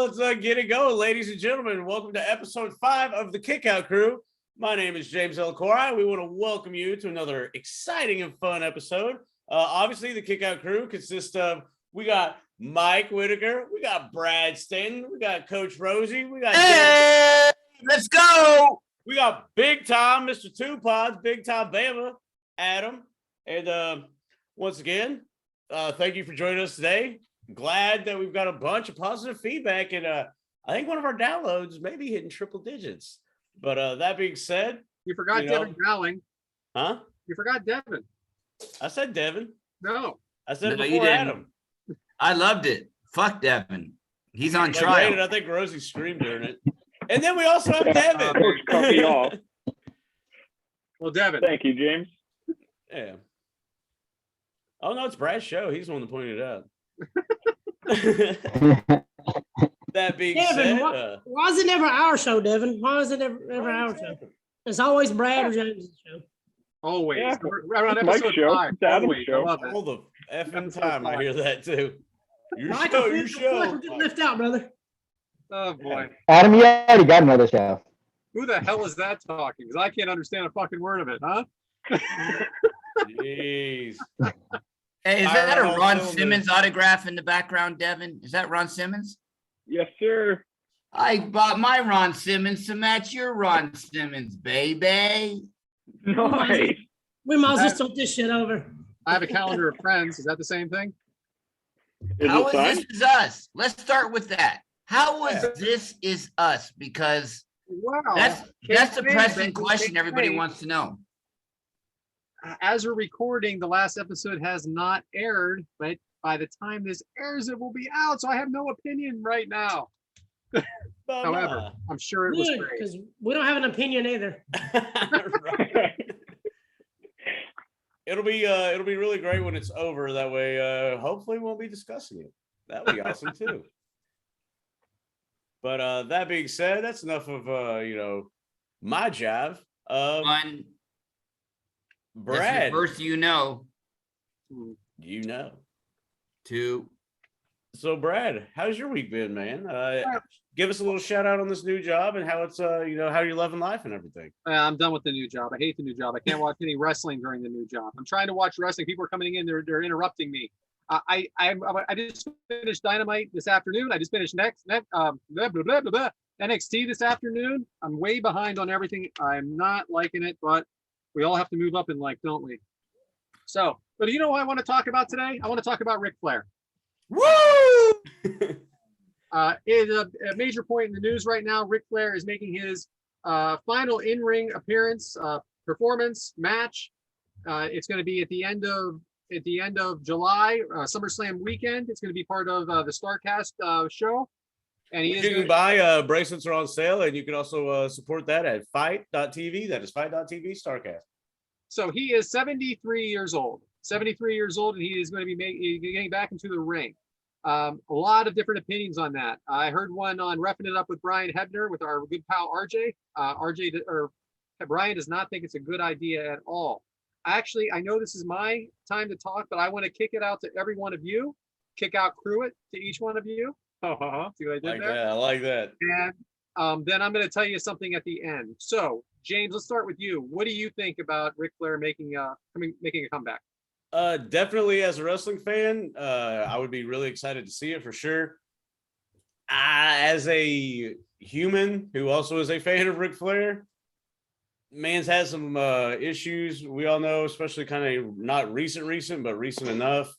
let's get it going, ladies and gentlemen. Welcome to episode 5 of the Kickout Crew. My name is James Elcori. We want to welcome you to another exciting and fun episode. Obviously, the Kickout Crew consists of, we got Mike Whitaker, we got Brad Stanton, we got Coach Rosey, we got let's go. We got big time Mr. Two Pods, big time Bama, Adam, and once again, thank you for joining us today. Glad that we've got a bunch of positive feedback, and I think one of our downloads may be hitting triple digits. But that being said, you forgot Devyn Dowling. Huh? You forgot Devyn. I said Devyn. No, I said it No, before Adam. I loved it. Fuck Devyn. He's on trial. I think Rosey screamed during it. And then we also have Devyn. Cut me off. Well, Devyn. Thank you, James. Yeah. Oh no, it's Brad's show. He's the one that pointed it out. That being Devyn, said, why is it never our show, Devyn? Why is it never our show? It's always Brad or James' show. Always. Yeah. We're on Mike's episode show. 5. It's Adam's Always. show. I love it. all the effing time I hear that too. Your Mike, show, I your feel like we're show. getting left out, brother. Oh boy. Adam, you already got another show. Who the hell is that talking? Because I can't understand a fucking word of it, huh? Jeez. Hey, is that a Ron Simmons autograph in the background, Devyn? Is that Ron Simmons? Yes, sir. I bought my Ron Simmons to match your Ron Simmons, baby. Nice. We might as well start this shit over. I have a calendar of friends. Is that the same thing? Is How it is signed? This Is Us? Let's start with that. How was This Is Us? Because Wow. that's the pressing question everybody wants to know. As we're recording, the last episode has not aired, but by the time this airs, it will be out. So I have no opinion right now. However, I'm sure it was Good, great. because we don't have an opinion either. Right. It'll be really great when it's over. That way, hopefully, we'll be discussing it. That would be awesome too. But that being said, that's enough of my job. One, Brad, first, you know. two. So, Brad, how's your week been, man? Give us a little shout out on this new job and how it's how you're loving life and everything. I'm done with the new job. I hate the new job. I can't watch any wrestling during the new job. I'm trying to watch wrestling. People are coming in. They're interrupting me. I just finished Dynamite this afternoon. I just finished NXT this afternoon. I'm way behind on everything. I'm not liking it, but we all have to move up in life, don't we? So, but you know what I want to talk about today? I want to talk about Ric Flair. Woo! Is a major point in the news right now. Ric Flair is making his final in-ring appearance, performance match. It's going to be at the end of July, SummerSlam weekend. It's going to be part of the StarCast show. And you can buy bracelets are on sale, and you can also support that at fight.tv. That is fight.tv StarCast. So he is 73 years old. 73 years old, and he is going to be getting back into the ring. A lot of different opinions on that. I heard one on Reffing It Up with Brian Hebner with our good pal RJ. Brian does not think it's a good idea at all. Actually, I know this is my time to talk, but I want to kick it out to every one of you. Kick out crew it to each one of you. See what I did Like there? that. I like that. And then I'm going to tell you something at the end. So, James, let's start with you. What do you think about Ric Flair making a comeback? Definitely as a wrestling fan, I would be really excited to see it for sure. As a human who also is a fan of Ric Flair, man's had some issues. We all know, especially kind of not recent, but recent enough.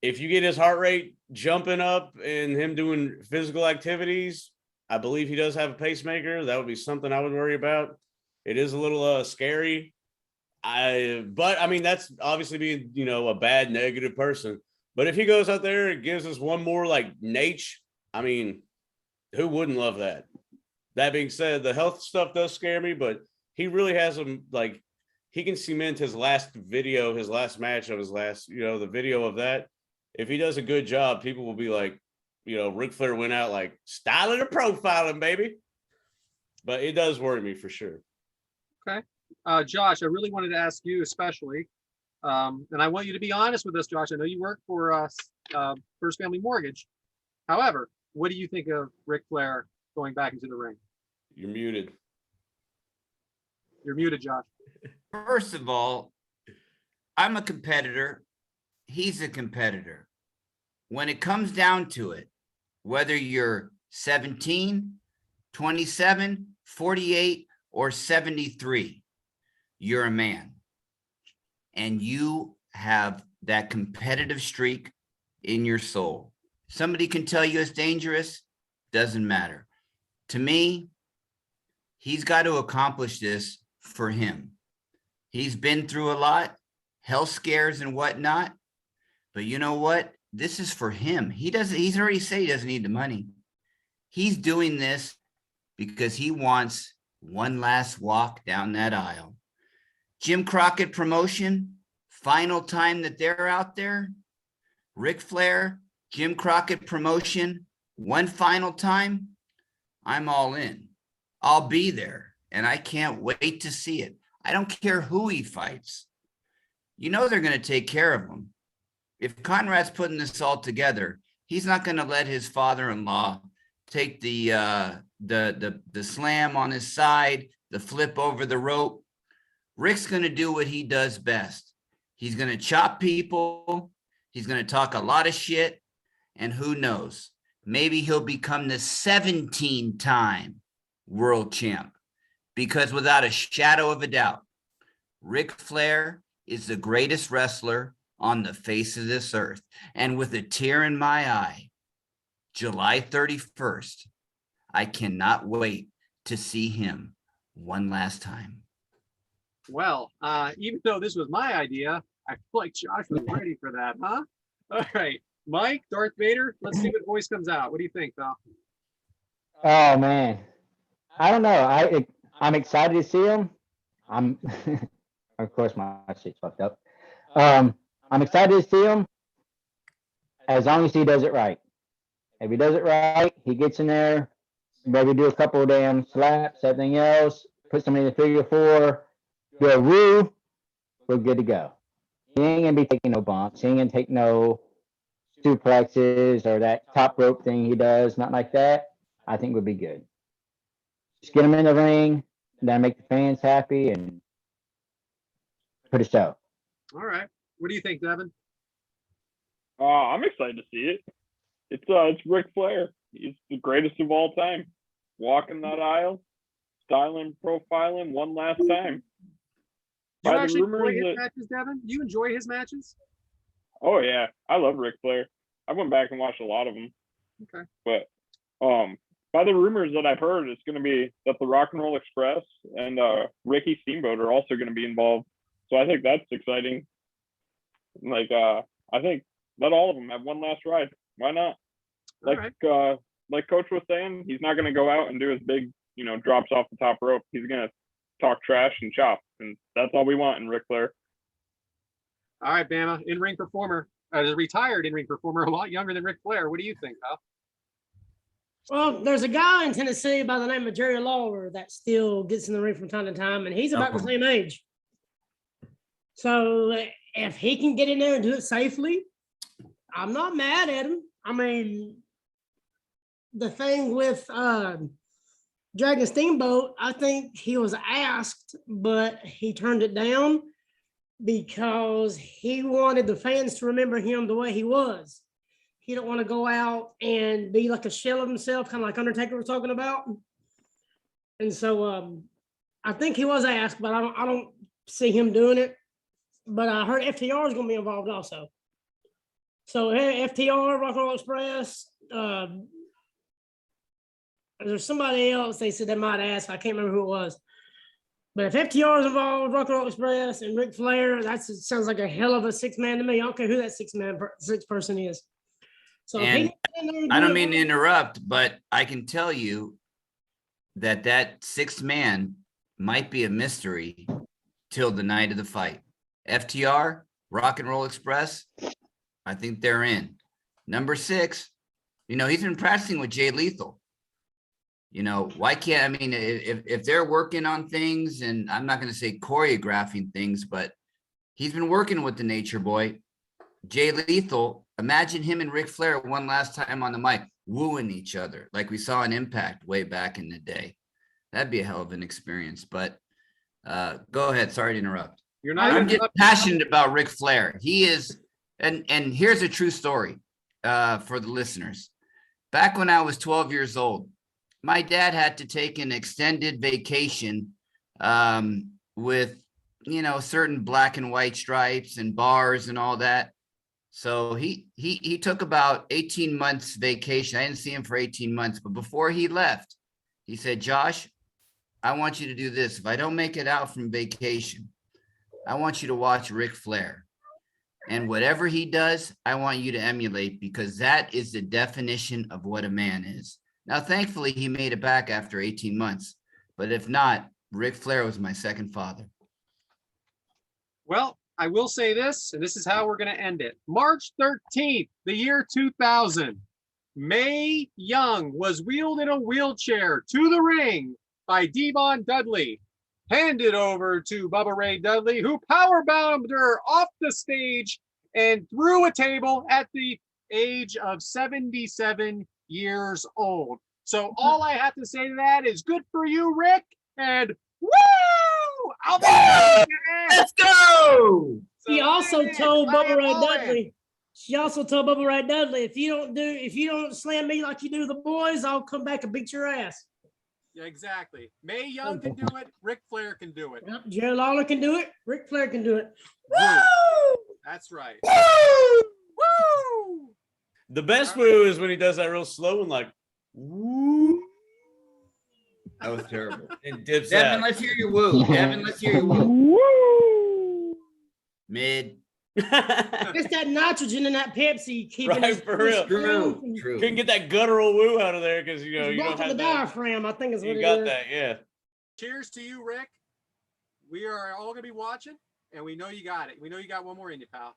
If you get his heart rate jumping up and him doing physical activities, I believe he does have a pacemaker. That would be something I would worry about. It is a little scary. But I mean, that's obviously being, a bad negative person. But if he goes out there and gives us one more like Nate, I mean, who wouldn't love that? That being said, the health stuff does scare me, but he really has him like he can cement his last video, his last match of his last, the video of that. If he does a good job, people will be like, Ric Flair went out like styling and profiling, baby. But it does worry me for sure. Okay. Josh, I really wanted to ask you especially, and I want you to be honest with us, Josh. I know you work for First Family Mortgage. However, what do you think of Ric Flair going back into the ring? You're muted. You're muted, Josh. First of all, I'm a competitor. He's a competitor. When it comes down to it, whether you're 17, 27, 48, or 73, you're a man. And you have that competitive streak in your soul. Somebody can tell you it's dangerous, doesn't matter. To me, he's got to accomplish this for him. He's been through a lot, health scares and whatnot. But you know what? This is for him. He's already said he doesn't need the money. He's doing this because he wants one last walk down that aisle. Jim Crockett Promotion, final time that they're out there. Ric Flair, Jim Crockett Promotion, one final time. I'm all in. I'll be there, and I can't wait to see it. I don't care who he fights. You know they're going to take care of him. If Conrad's putting this all together, he's not going to let his father-in-law take the slam on his side, the flip over the rope. Rick's going to do what he does best. He's going to chop people. He's going to talk a lot of shit. And who knows, maybe he'll become the 17-time world champ. Because without a shadow of a doubt, Ric Flair is the greatest wrestler on the face of this earth. And with a tear in my eye, July 31st, I cannot wait to see him one last time. Well, even though this was my idea, I feel like Josh was ready for that, huh? All right, Mike, Darth Vader, let's see what voice comes out. What do you think, pal? Oh man, I don't know. I'm excited to see him. I'm, of course, my shit's fucked up. I'm excited to see him as long as he does it right. If he does it right, he gets in there, maybe do a couple of damn slaps, everything else, put somebody in the figure four, do a woo, we're good to go. He ain't gonna be taking no bumps. He ain't gonna take no suplexes or that top rope thing he does, not like that. I think we'll be good. Just get him in the ring, then make the fans happy and put a show. All right. What do you think, Devyn? I'm excited to see it. It's Ric Flair. He's the greatest of all time. Walking that aisle, styling, profiling one last time. Do you By the actually enjoy rumors his that- matches, Devyn? Do you enjoy his matches? Oh yeah, I love Ric Flair. I went back and watched a lot of them. Okay. But by the rumors that I've heard, it's going to be that the Rock and Roll Express and Ricky Steamboat are also going to be involved. So I think that's exciting. Like I think let all of them have one last ride. Why not? All Like right. like Coach was saying, he's not going to go out and do his big, drops off the top rope. He's going to talk trash and chop, and that's all we want in Ric Flair. All right, Bama, in-ring performer, a retired in-ring performer, a lot younger than Ric Flair. What do you think, pal? Well, there's a guy in Tennessee by the name of Jerry Lawler that still gets in the ring from time to time, and he's about the same age. So if he can get in there and do it safely, I'm not mad at him. I mean, the thing with Dragon Steamboat, I think he was asked, but he turned it down because he wanted the fans to remember him the way he was. He don't want to go out and be like a shell of himself, kind of like Undertaker was talking about. And so I think he was asked, but I don't see him doing it. But I heard FTR is going to be involved also. So FTR, Rock and Roll Express, there's somebody else they said they might ask. I can't remember who it was. But if FTR is involved, Rock and Roll Express, and Ric Flair, sounds like a hell of a six-man to me. I don't care who that six person is. So And I don't mean to interrupt, but I can tell you that sixth man might be a mystery till the night of the fight. FTR, Rock and Roll Express, I think they're in. Number 6, he's been practicing with Jay Lethal. Why can't, I mean, if they're working on things, and I'm not going to say choreographing things, but he's been working with the Nature Boy. Jay Lethal, Imagine him and Ric Flair one last time on the mic, wooing each other like we saw in Impact way back in the day. That'd be a hell of an experience. But go ahead. Sorry to interrupt. You're not I'm just interrupting. passionate about Ric Flair. He is, and here's a true story for the listeners. Back when I was 12 years old, my dad had to take an extended vacation with, you know, certain black and white stripes and bars and all that. So he took about 18 months vacation. I didn't see him for 18 months, but before he left, he said, Josh, I want you to do this. If I don't make it out from vacation, I want you to watch Ric Flair. And whatever he does, I want you to emulate, because that is the definition of what a man is. Now, thankfully, he made it back after 18 months. But if not, Ric Flair was my second father. Well, I will say this, and this is how we're going to end it. March 13th, the year 2000, Mae Young was wheeled in a wheelchair to the ring by Devon Dudley, handed over to Bubba Ray Dudley, who powerbombed her off the stage and through a table at the age of 77 years old. So all I have to say to that is good for you, Rick, and woo! I'll be back. Let's go. So She also man, told glad Bubba Ray you're all in. Dudley. She also told Bubba Ray Dudley, if you don't slam me like you do the boys, I'll come back and beat your ass. Yeah, exactly. Mae Young can do it. Ric Flair can do it. Yep, Jerry Lawler can do it. Ric Flair can do it. Woo! That's right. Woo! The best woo is when he does that real slow and like, woo, That was terrible. and dips Devyn, out. let's hear your woo. Devyn, let's hear your woo. Mid. It's that nitrogen in that Pepsi keeping Right, us for real. True. Couldn't get that guttural woo out of there because you don't blocking the have that. diaphragm, I think is what You it got is. that, yeah. Cheers to you, Rick. We are all gonna be watching, and we know you got it. We know you got one more in you, pal.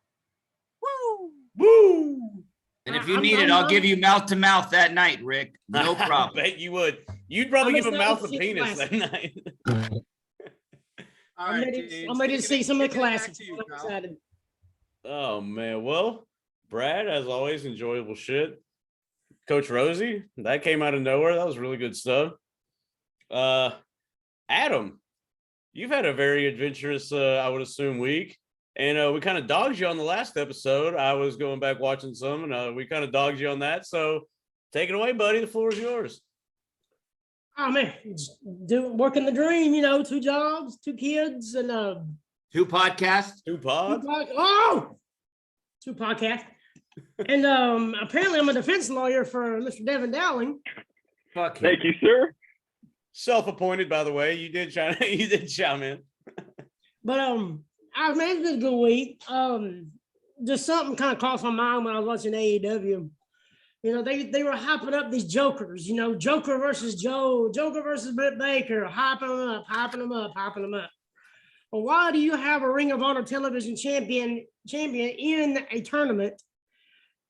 Woo! Woo! And if you I'm- need it, I'll give you mouth to mouth that night, Rick. No I problem. bet you would. You'd probably I'm give a excited mouth to a see penis the that night. All I'm right, ready, James, I'm ready to taking see it- some of the taking it back classics. to you, I'm pal. excited. Oh man, well, Brad, as always, enjoyable shit. Coach Rosey, that came out of nowhere. That was really good stuff. Adam, you've had a very adventurous, I would assume, week, and we kind of dogged you on the last episode. I was going back watching some, and we kind of dogged you on that. So, take it away, buddy. The floor is yours. Oh man, just working the dream, 2 jobs, 2 kids, and 2 podcasts. 2 pods. 2 podcasts. And apparently I'm a defense lawyer for Mr. Devyn Dowling. Fuck him. Thank you, sir. Self-appointed, by the way. You did chime in. But I mean, it's been a good week. Just something kind of crossed my mind when I was watching AEW. They were hyping up these jokers, Joker versus Joker versus Britt Baker, hyping them up. Well, why do you have a Ring of Honor television champion in a tournament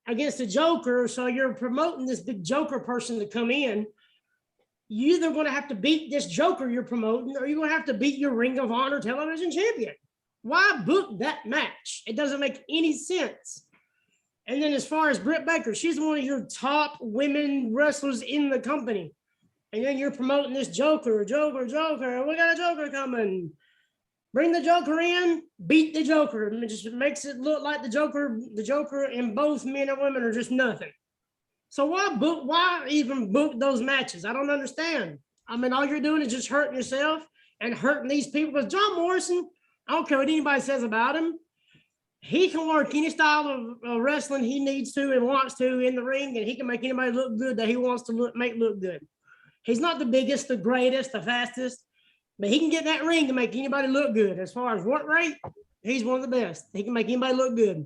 against a Joker? So you're promoting this big Joker person to come in. You're either going to have to beat this Joker you're promoting, or you're going to have to beat your Ring of Honor television champion. Why book that match? It doesn't make any sense. And then as far as Britt Baker, she's one of your top women wrestlers in the company. And then you're promoting this Joker. We got a Joker coming. Bring the Joker in, beat the Joker. It just makes it look like the Joker and both men and women are just nothing. So why even book those matches? I don't understand. I mean, all you're doing is just hurting yourself and hurting these people. Because John Morrison, I don't care what anybody says about him. He can work any style of wrestling he needs to and wants to in the ring, and he can make anybody look good that he wants to make look good. He's not the biggest, the greatest, the fastest, but he can get in that ring to make anybody look good. As far as work rate, he's one of the best. He can make anybody look good.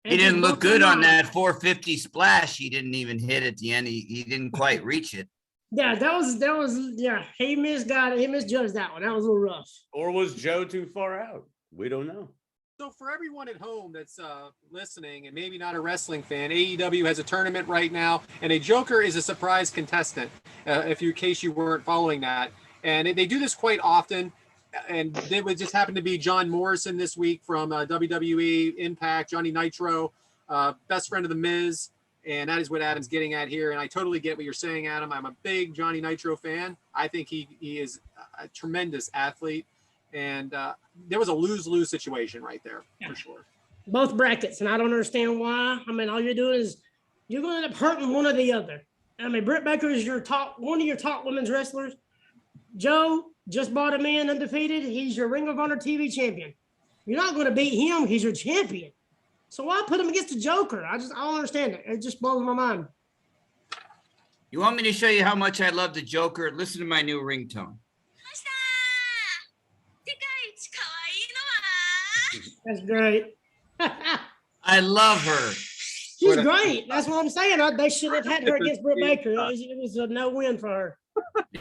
He didn't look good on that 450 splash. He didn't even hit at the end. He didn't quite reach it. Yeah, that was he misjudged that one. That was a little rough. Or was Joe too far out? We don't know. So for everyone at home that's listening and maybe not a wrestling fan, AEW has a tournament right now, and a Joker is a surprise contestant, in case you weren't following that. And they do this quite often, and it would just happen to be John Morrison this week from WWE, Impact, Johnny Nitro. best friend of the Miz, and that is what Adam's getting at here. And I totally get what you're saying, Adam. I'm a big Johnny Nitro fan. I think he is a tremendous athlete, and there was a lose-lose situation right there for sure. Both brackets, and I don't understand why. I mean, all you're doing is you're going to end up hurting one or the other. I mean, Britt Baker is one of your top women's wrestlers. Joe just brought him in undefeated. He's your Ring of Honor TV champion. You're not going to beat him. He's your champion. So why put him against the Joker? I don't understand it. It just blows my mind. You want me to show you how much I love the Joker? Listen to my new ringtone. That's great. I love her. She's great. That's what I'm saying. They should have had her against Britt Baker. It was a no win for her.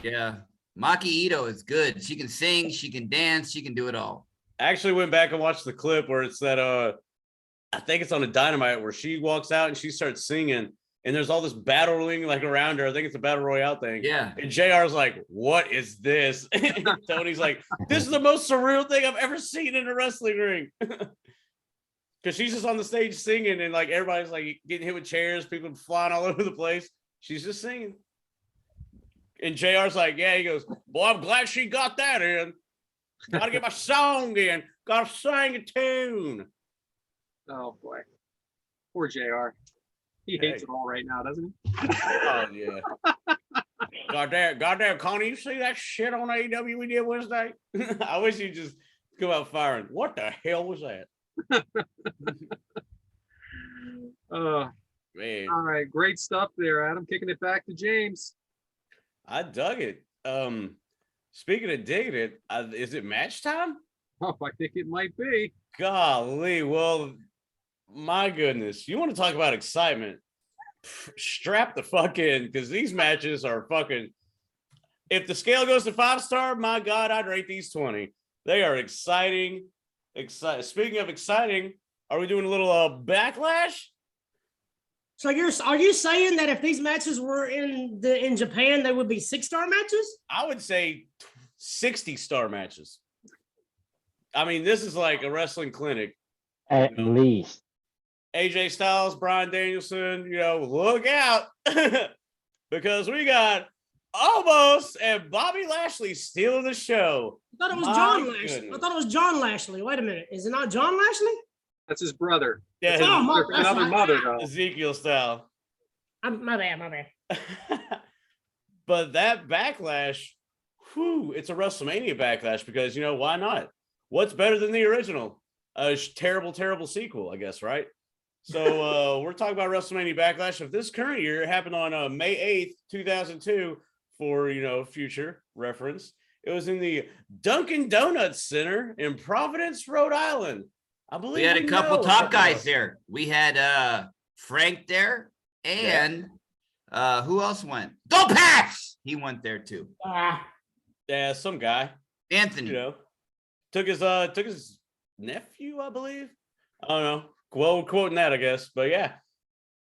Yeah. Maki Ito is good. She can sing, she can dance, she can do it all. I actually went back and watched the clip where it's that I think it's on a Dynamite where she walks out and she starts singing and there's all this battling like around her. I think it's a battle royale thing. Yeah. And JR's like, what is this? And Tony's like, this is the most surreal thing I've ever seen in a wrestling ring. Because she's just on the stage singing and like everybody's like getting hit with chairs, people flying all over the place. She's just singing. And JR's like, yeah, he goes, boy, I'm glad she got that in. Gotta get my song in. Gotta sing a tune. Oh boy, poor JR. He hates it all right now, doesn't he? Oh yeah. Goddamn, Connie, you see that shit on AEW we did Wednesday? I wish you'd just come out firing. What the hell was that? Man, all right, great stuff there, Adam. Kicking it back to James. I dug it. Speaking of digging it, is it match time? Oh, I think it might be. Golly, well, my goodness. You want to talk about excitement? Strap the fuck in, because these matches are fucking. If the scale goes to 5-star, my God, I'd rate these 20. They are exciting. Speaking of exciting, are we doing a little backlash? So are you saying that if these matches were in Japan, they would be 6-star matches? I would say 60-star matches. I mean, this is like a wrestling clinic. At least. AJ Styles, Bryan Danielson, look out. Because we got Almost and Bobby Lashley stealing the show. I thought it was John Lashley. I thought it was John Lashley. Wait a minute. Is it not John Lashley? That's his brother. Yeah, another mother, though. Ezekiel style. My bad. But that backlash, it's a WrestleMania backlash because, why not? What's better than the original? A terrible, terrible sequel, I guess, right? So we're talking about WrestleMania backlash of this current year. It happened on May 8th, 2002 for, future reference. It was in the Dunkin' Donuts Center in Providence, Rhode Island. I believe we had a couple top guys there. We had Frank there, and who else went? Go Pats! He went there too. Yeah, some guy. Anthony. Took his nephew, I believe. I don't know. Well, quoting that, I guess. But yeah.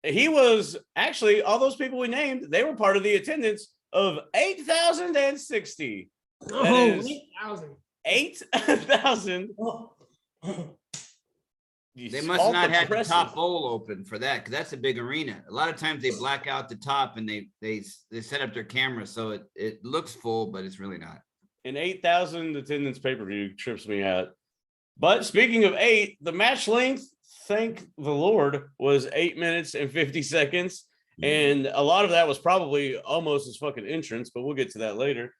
He was actually, all those people we named, they were part of the attendance of 8,060. Oh, 8,000. 8,000. They must not have the top bowl open for that, because that's a big arena. A lot of times they black out the top and they set up their camera so it looks full, but it's really not. An 8,000 attendance pay-per-view trips me out. But speaking of 8, the match length, thank the Lord, was 8 minutes and 50 seconds. And a lot of that was probably almost his fucking entrance, but we'll get to that later.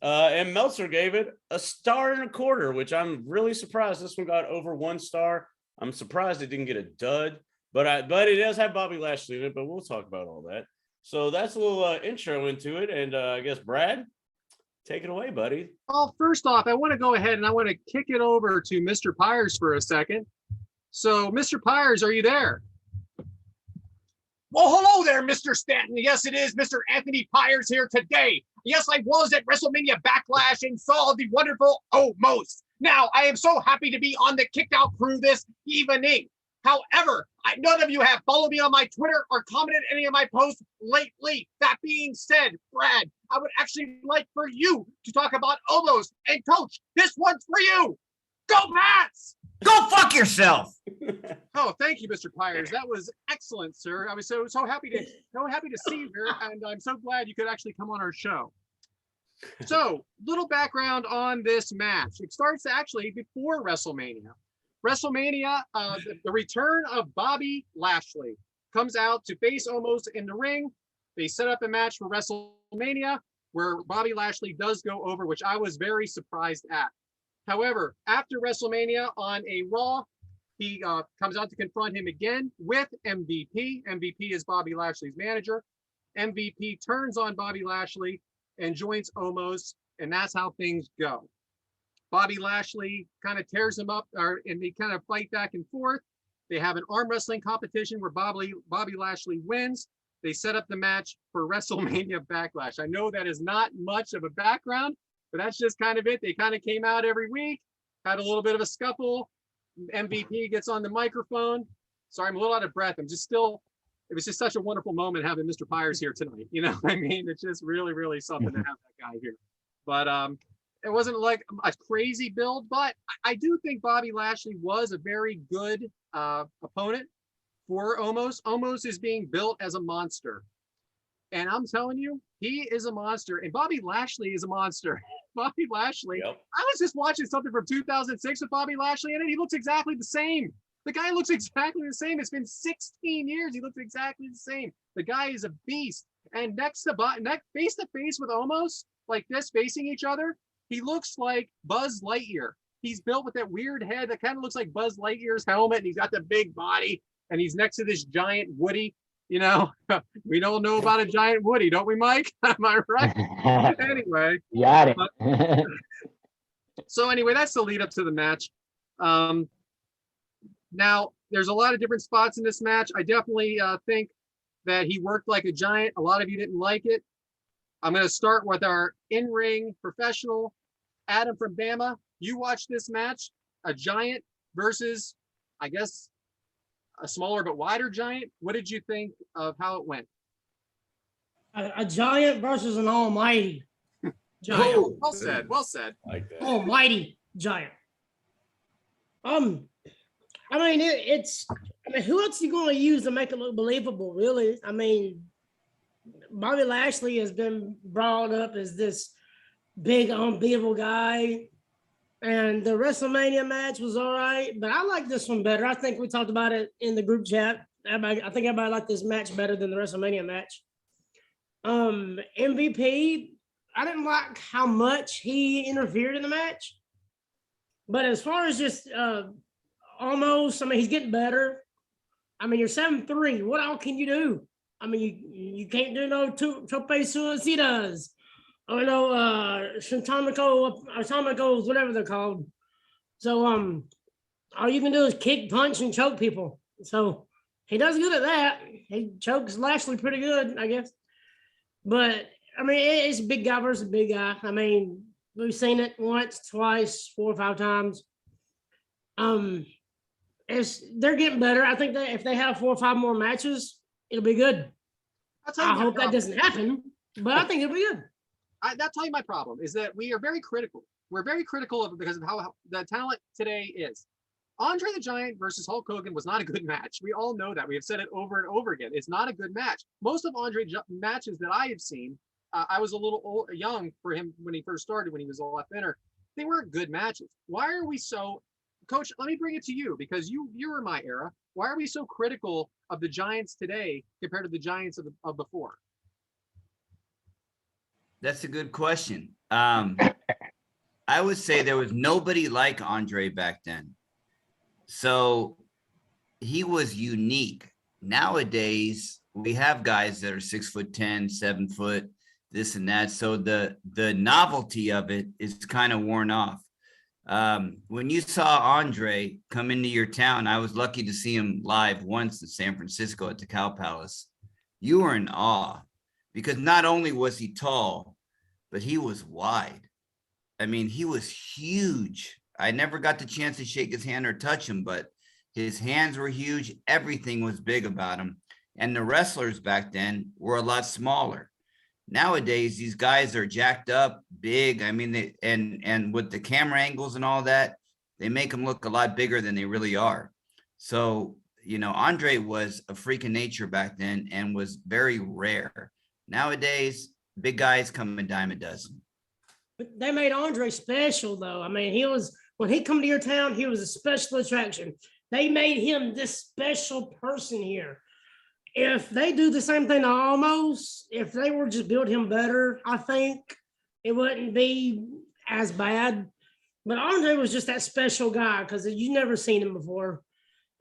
And Meltzer gave it a 1.25 stars, which I'm really surprised. This one got over 1 star. I'm surprised it didn't get a dud, but it does have Bobby Lashley in it, but we'll talk about all that. So that's a little intro into it. And I guess, Brad, take it away, buddy. Well, first off, I want to go ahead and I want to kick it over to Mr. Pyers for a second. So, Mr. Pyers, are you there? Well, hello there, Mr. Stanton. Yes, it is Mr. Anthony Pyers here today. Yes, I was at WrestleMania Backlash and saw the wonderful Almost. Now, I am so happy to be on the Kicked Out crew this evening. However, none of you have followed me on my Twitter or commented any of my posts lately. That being said, Brad, I would actually like for you to talk about Almost. And Coach, this one's for you. Go Pats! Go fuck yourself. Oh, thank you, Mr. Pyers. That was excellent, sir. I was so happy to see you here, and I'm so glad you could actually come on our show. So, little background on this match. It starts actually before WrestleMania. WrestleMania, the return of Bobby Lashley comes out to face Omos in the ring. They set up a match for WrestleMania where Bobby Lashley does go over, which I was very surprised at. However, after WrestleMania on a Raw, he comes out to confront him again with MVP. MVP is Bobby Lashley's manager. MVP turns on Bobby Lashley and joins Omos, and that's how things go. Bobby Lashley kind of tears him up, and they kind of fight back and forth. They have an arm wrestling competition where Bobby Lashley wins. They set up the match for WrestleMania Backlash. I know that is not much of a background, but that's just kind of it. They kind of came out every week, had a little bit of a scuffle. MVP gets on the microphone. Sorry, I'm a little out of breath. It was just such a wonderful moment having Mr. Pyers here tonight. You know what I mean? It's just really, really something to have that guy here. But it wasn't like a crazy build, but I do think Bobby Lashley was a very good opponent for Omos. Omos is being built as a monster. And I'm telling you, he is a monster. And Bobby Lashley is a monster. Bobby Lashley. Yep. I was just watching something from 2006 with Bobby Lashley in it. He looks exactly the same. The guy looks exactly the same. It's been 16 years. He looks exactly the same. The guy is a beast. And face to face with Omos, like this, facing each other, he looks like Buzz Lightyear. He's built with that weird head that kind of looks like Buzz Lightyear's helmet, and he's got the big body, and he's next to this giant Woody. You know, we don't know about a giant Woody, don't we, Mike? Am I right? Anyway. Got it. So anyway, that's the lead up to the match. Now, there's a lot of different spots in this match. I definitely think that he worked like a giant. A lot of you didn't like it. I'm going to start with our in-ring professional, Adam from Bama. You watched this match, a giant versus, I guess, a smaller but wider giant. What did you think of how it went? A giant versus an almighty giant. Oh, well said. Well said. Like that. Almighty giant. I mean, who else are you going to use to make it look believable, really? I mean, Bobby Lashley has been brought up as this big, unbeatable guy. And the WrestleMania match was all right, but I like this one better. I think we talked about it in the group chat. I think everybody liked this match better than the WrestleMania match. MVP, I didn't like how much he interfered in the match. But as far as just almost, I mean, he's getting better. I mean, you're 7'3". What all can you do? I mean, you can't do no tope suicidas. Or no atomicos, whatever they're called. So all you can do is kick, punch, and choke people. So he does good at that. He chokes Lashley pretty good, I guess. But I mean, it's a big guy versus a big guy. I mean, we've seen it once, twice, 4 or 5 times. They're getting better. I think that if they have 4 or 5 more matches, it'll be good. I hope that doesn't happen, but I think it'll be good. That's tell you my problem is that we are very critical. We're very critical of it because of how the talent today is. Andre the Giant versus Hulk Hogan was not a good match. We all know that. We have said it over and over again. It's not a good match. Most of Andre's matches that I have seen, I was a little young for him when he first started, when he was a lot thinner. They weren't good matches. Why are we so, Coach, let me bring it to you because you were my era. Why are we so critical of the Giants today compared to the Giants of before? That's a good question. I would say there was nobody like Andre back then. So he was unique. Nowadays, we have guys that are 6'10", 7 foot, this and that. So the novelty of it is kind of worn off. When you saw Andre come into your town, I was lucky to see him live once in San Francisco at the Cow Palace. You were in awe. Because not only was he tall, but he was wide. I mean, he was huge. I never got the chance to shake his hand or touch him, but his hands were huge. Everything was big about him. And the wrestlers back then were a lot smaller. Nowadays, these guys are jacked up, big. I mean, and with the camera angles and all that, they make them look a lot bigger than they really are. So, Andre was a freak of nature back then and was very rare. Nowadays, big guys come a dime a dozen. But they made Andre special, though. I mean, when he come to your town, he was a special attraction. They made him this special person here. If they do the same thing to Almost, if they were just build him better, I think it wouldn't be as bad. But Andre was just that special guy because you never seen him before.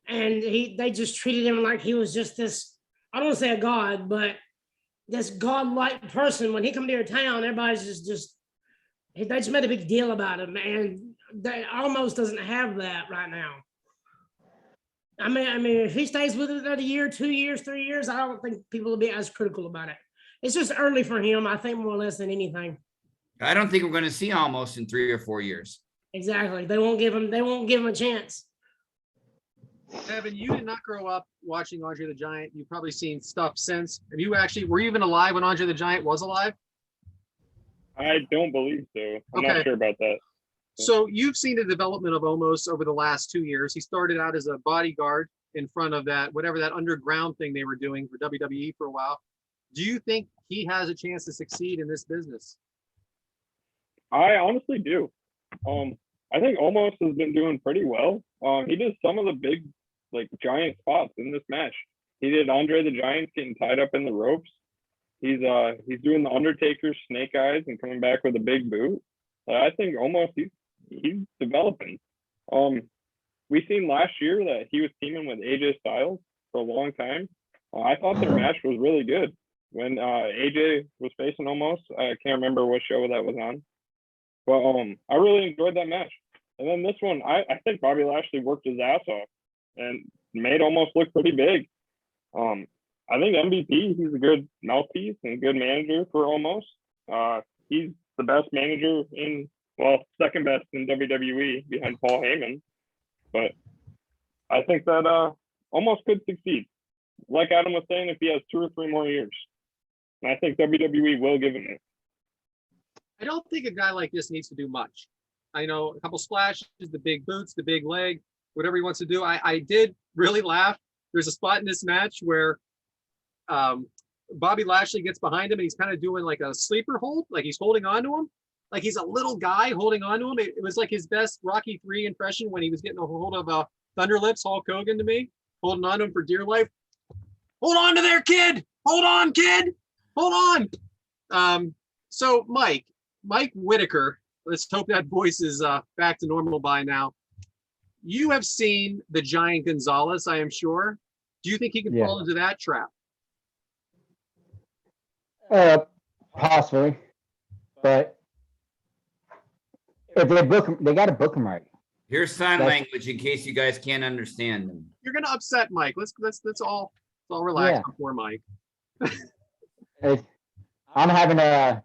And they just treated him like he was just this, I don't want to say a god, but this godlike person. When he come to your town, everybody's they just made a big deal about him. And they Almost doesn't have that right now. I mean, if he stays with it another year, 2 years, 3 years, I don't think people will be as critical about it. It's just early for him, I think, more or less than anything. I don't think we're going to see Almost in 3 or 4 years. Exactly. They won't give him a chance. Devyn, you did not grow up watching Andre the Giant. You've probably seen stuff since. Were you even alive when Andre the Giant was alive? I don't believe so. I'm Okay. not sure about that. So you've seen the development of Omos over the last 2 years. He started out as a bodyguard in front of whatever that underground thing they were doing for WWE for a while. Do you think he has a chance to succeed in this business? I honestly do. I think Almost has been doing pretty well. He did some of the big, giant spots in this match. He did Andre the Giant getting tied up in the ropes. He's doing the Undertaker snake eyes and coming back with a big boot. I think Almost he's developing. We seen last year that he was teaming with AJ Styles for a long time. I thought their match was really good when AJ was facing Almost. I can't remember what show that was on, but I really enjoyed that match. And then this one, I think Bobby Lashley worked his ass off and made Almost look pretty big. I think MVP, he's a good mouthpiece and a good manager for Almost. He's the best manager second best in WWE behind Paul Heyman. But I think that Almost could succeed. Like Adam was saying, if he has 2 or 3 more years. And I think WWE will give him it. I don't think a guy like this needs to do much. I know a couple splashes, the big boots, the big leg, whatever he wants to do. I did really laugh. There's a spot in this match where Bobby Lashley gets behind him and he's kind of doing like a sleeper hold, like he's holding on to him. Like he's a little guy holding on to him. It was like his best Rocky 3 impression when he was getting a hold of Thunder Lips, Hulk Hogan to me, holding on to him for dear life. Hold on to there, kid. Hold on, kid. Hold on. So Mike Whitaker, let's hope that voice is back to normal by now. You have seen the Giant Gonzalez, I am sure. Do you think he can fall into that trap? Possibly, but if they book him, they got to book him right. Here's sign language in case you guys can't understand them. You're gonna upset Mike. Let's all relax before Mike. I'm having a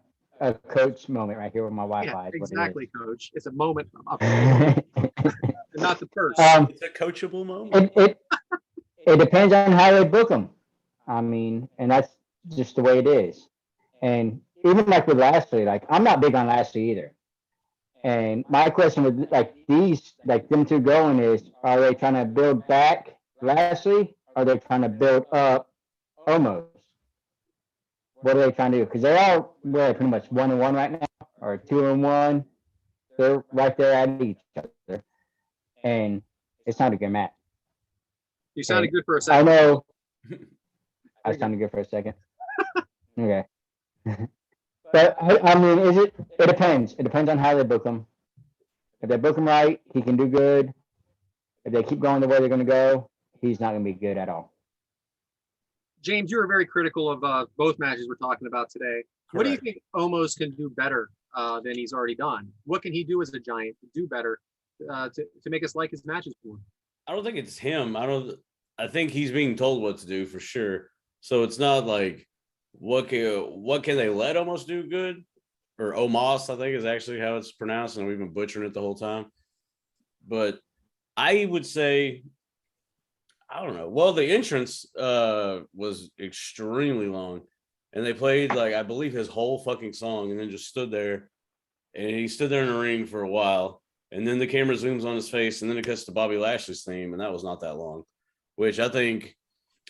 coach moment right here with my Wi-Fi. Yeah, exactly, Coach. It's a moment of It not the first. It's a coachable moment. It depends on how they book them. I mean, and that's just the way it is. And even like with Lashley, I'm not big on Lashley either. And my question with them two going is, are they trying to build back Lashley? Or are they trying to build up Omos? What are they trying to do? Because they're pretty much 1-1 right now, or 2-1. They're right there at each other. And it's not a good match. You sounded good for a second. I know. I sounded good for a second. Okay. But I mean, it depends. It depends on how they book him. If they book him right, he can do good. If they keep going the way they're going to go, he's not going to be good at all. James, you were very critical of both matches we're talking about today. What do you think Omos can do better than he's already done? What can he do as a Giant to do better to make us like his matches more? I don't think it's him. I think he's being told what to do for sure. So it's not like what can they let Omos do good? Or Omos, I think is actually how it's pronounced, and we've been butchering it the whole time. But I would say, I don't know. Well, the entrance was extremely long, and they played I believe his whole fucking song, and then just stood there, and he stood there in the ring for a while. and then the camera zooms on his face, and then it cuts to Bobby Lashley's theme, and that was not that long. Which I think,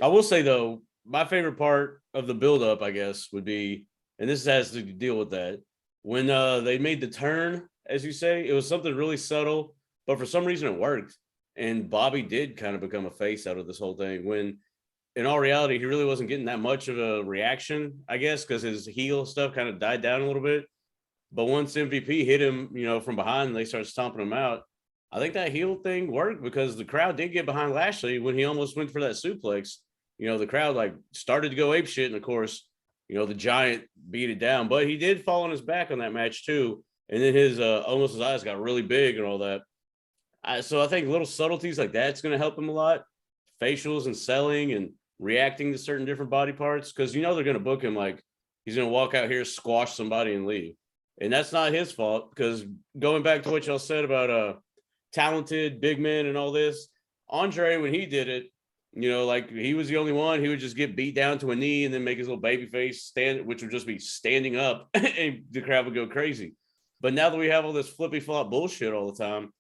I will say though, my favorite part of the build-up, I guess, would be, and this has to deal with that, when they made the turn, as you say, it was something really subtle, but for some reason it worked. And Bobby did kind of become a face out of this whole thing, when in all reality, he really wasn't getting that much of a reaction, I guess, because his heel stuff kind of died down a little bit. But once MVP hit him, from behind, and they started stomping him out, I think that heel thing worked because the crowd did get behind Lashley when he almost went for that suplex. The crowd like started to go ape shit, and of course, the Giant beat it down, but he did fall on his back on that match too. And then his almost his eyes got really big and all that. So I think little subtleties like that's going to help him a lot. Facials and selling and reacting to certain different body parts, because they're going to book him like he's going to walk out here, squash somebody, and leave. And that's not his fault, because going back to what y'all said about talented big men and all this, Andre, when he did it, like he was the only one, he would just get beat down to a knee and then make his little baby face stand, which would just be standing up, and the crowd would go crazy. But now that we have all this flippy flop bullshit all the time,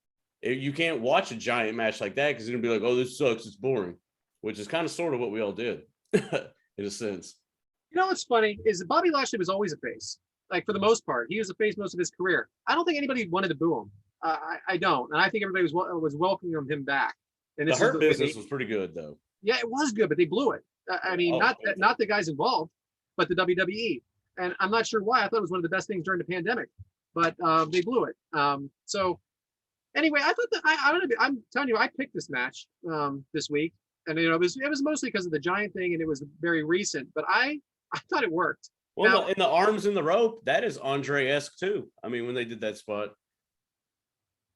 you can't watch a Giant match like that, because you're gonna be like, oh, this sucks, it's boring, which is kind of sort of what we all did in a sense. What's funny is that Bobby Lashley was always a face. Like, for the most part, he was a face most of his career. I don't think anybody wanted to boo him. I don't, and I think everybody was welcoming him back. And The Hurt Business was pretty good, though. Yeah, it was good, but they blew it. I mean, not the guys involved, but the WWE. And I'm not sure why. I thought it was one of the best things during the pandemic, but they blew it. So anyway, I thought that I'm telling you, I picked this match this week, and it was mostly because of the Giant thing, and it was very recent. But I thought it worked. Well, Now, in the arms in the rope, that is Andre-esque too. I mean, when they did that spot,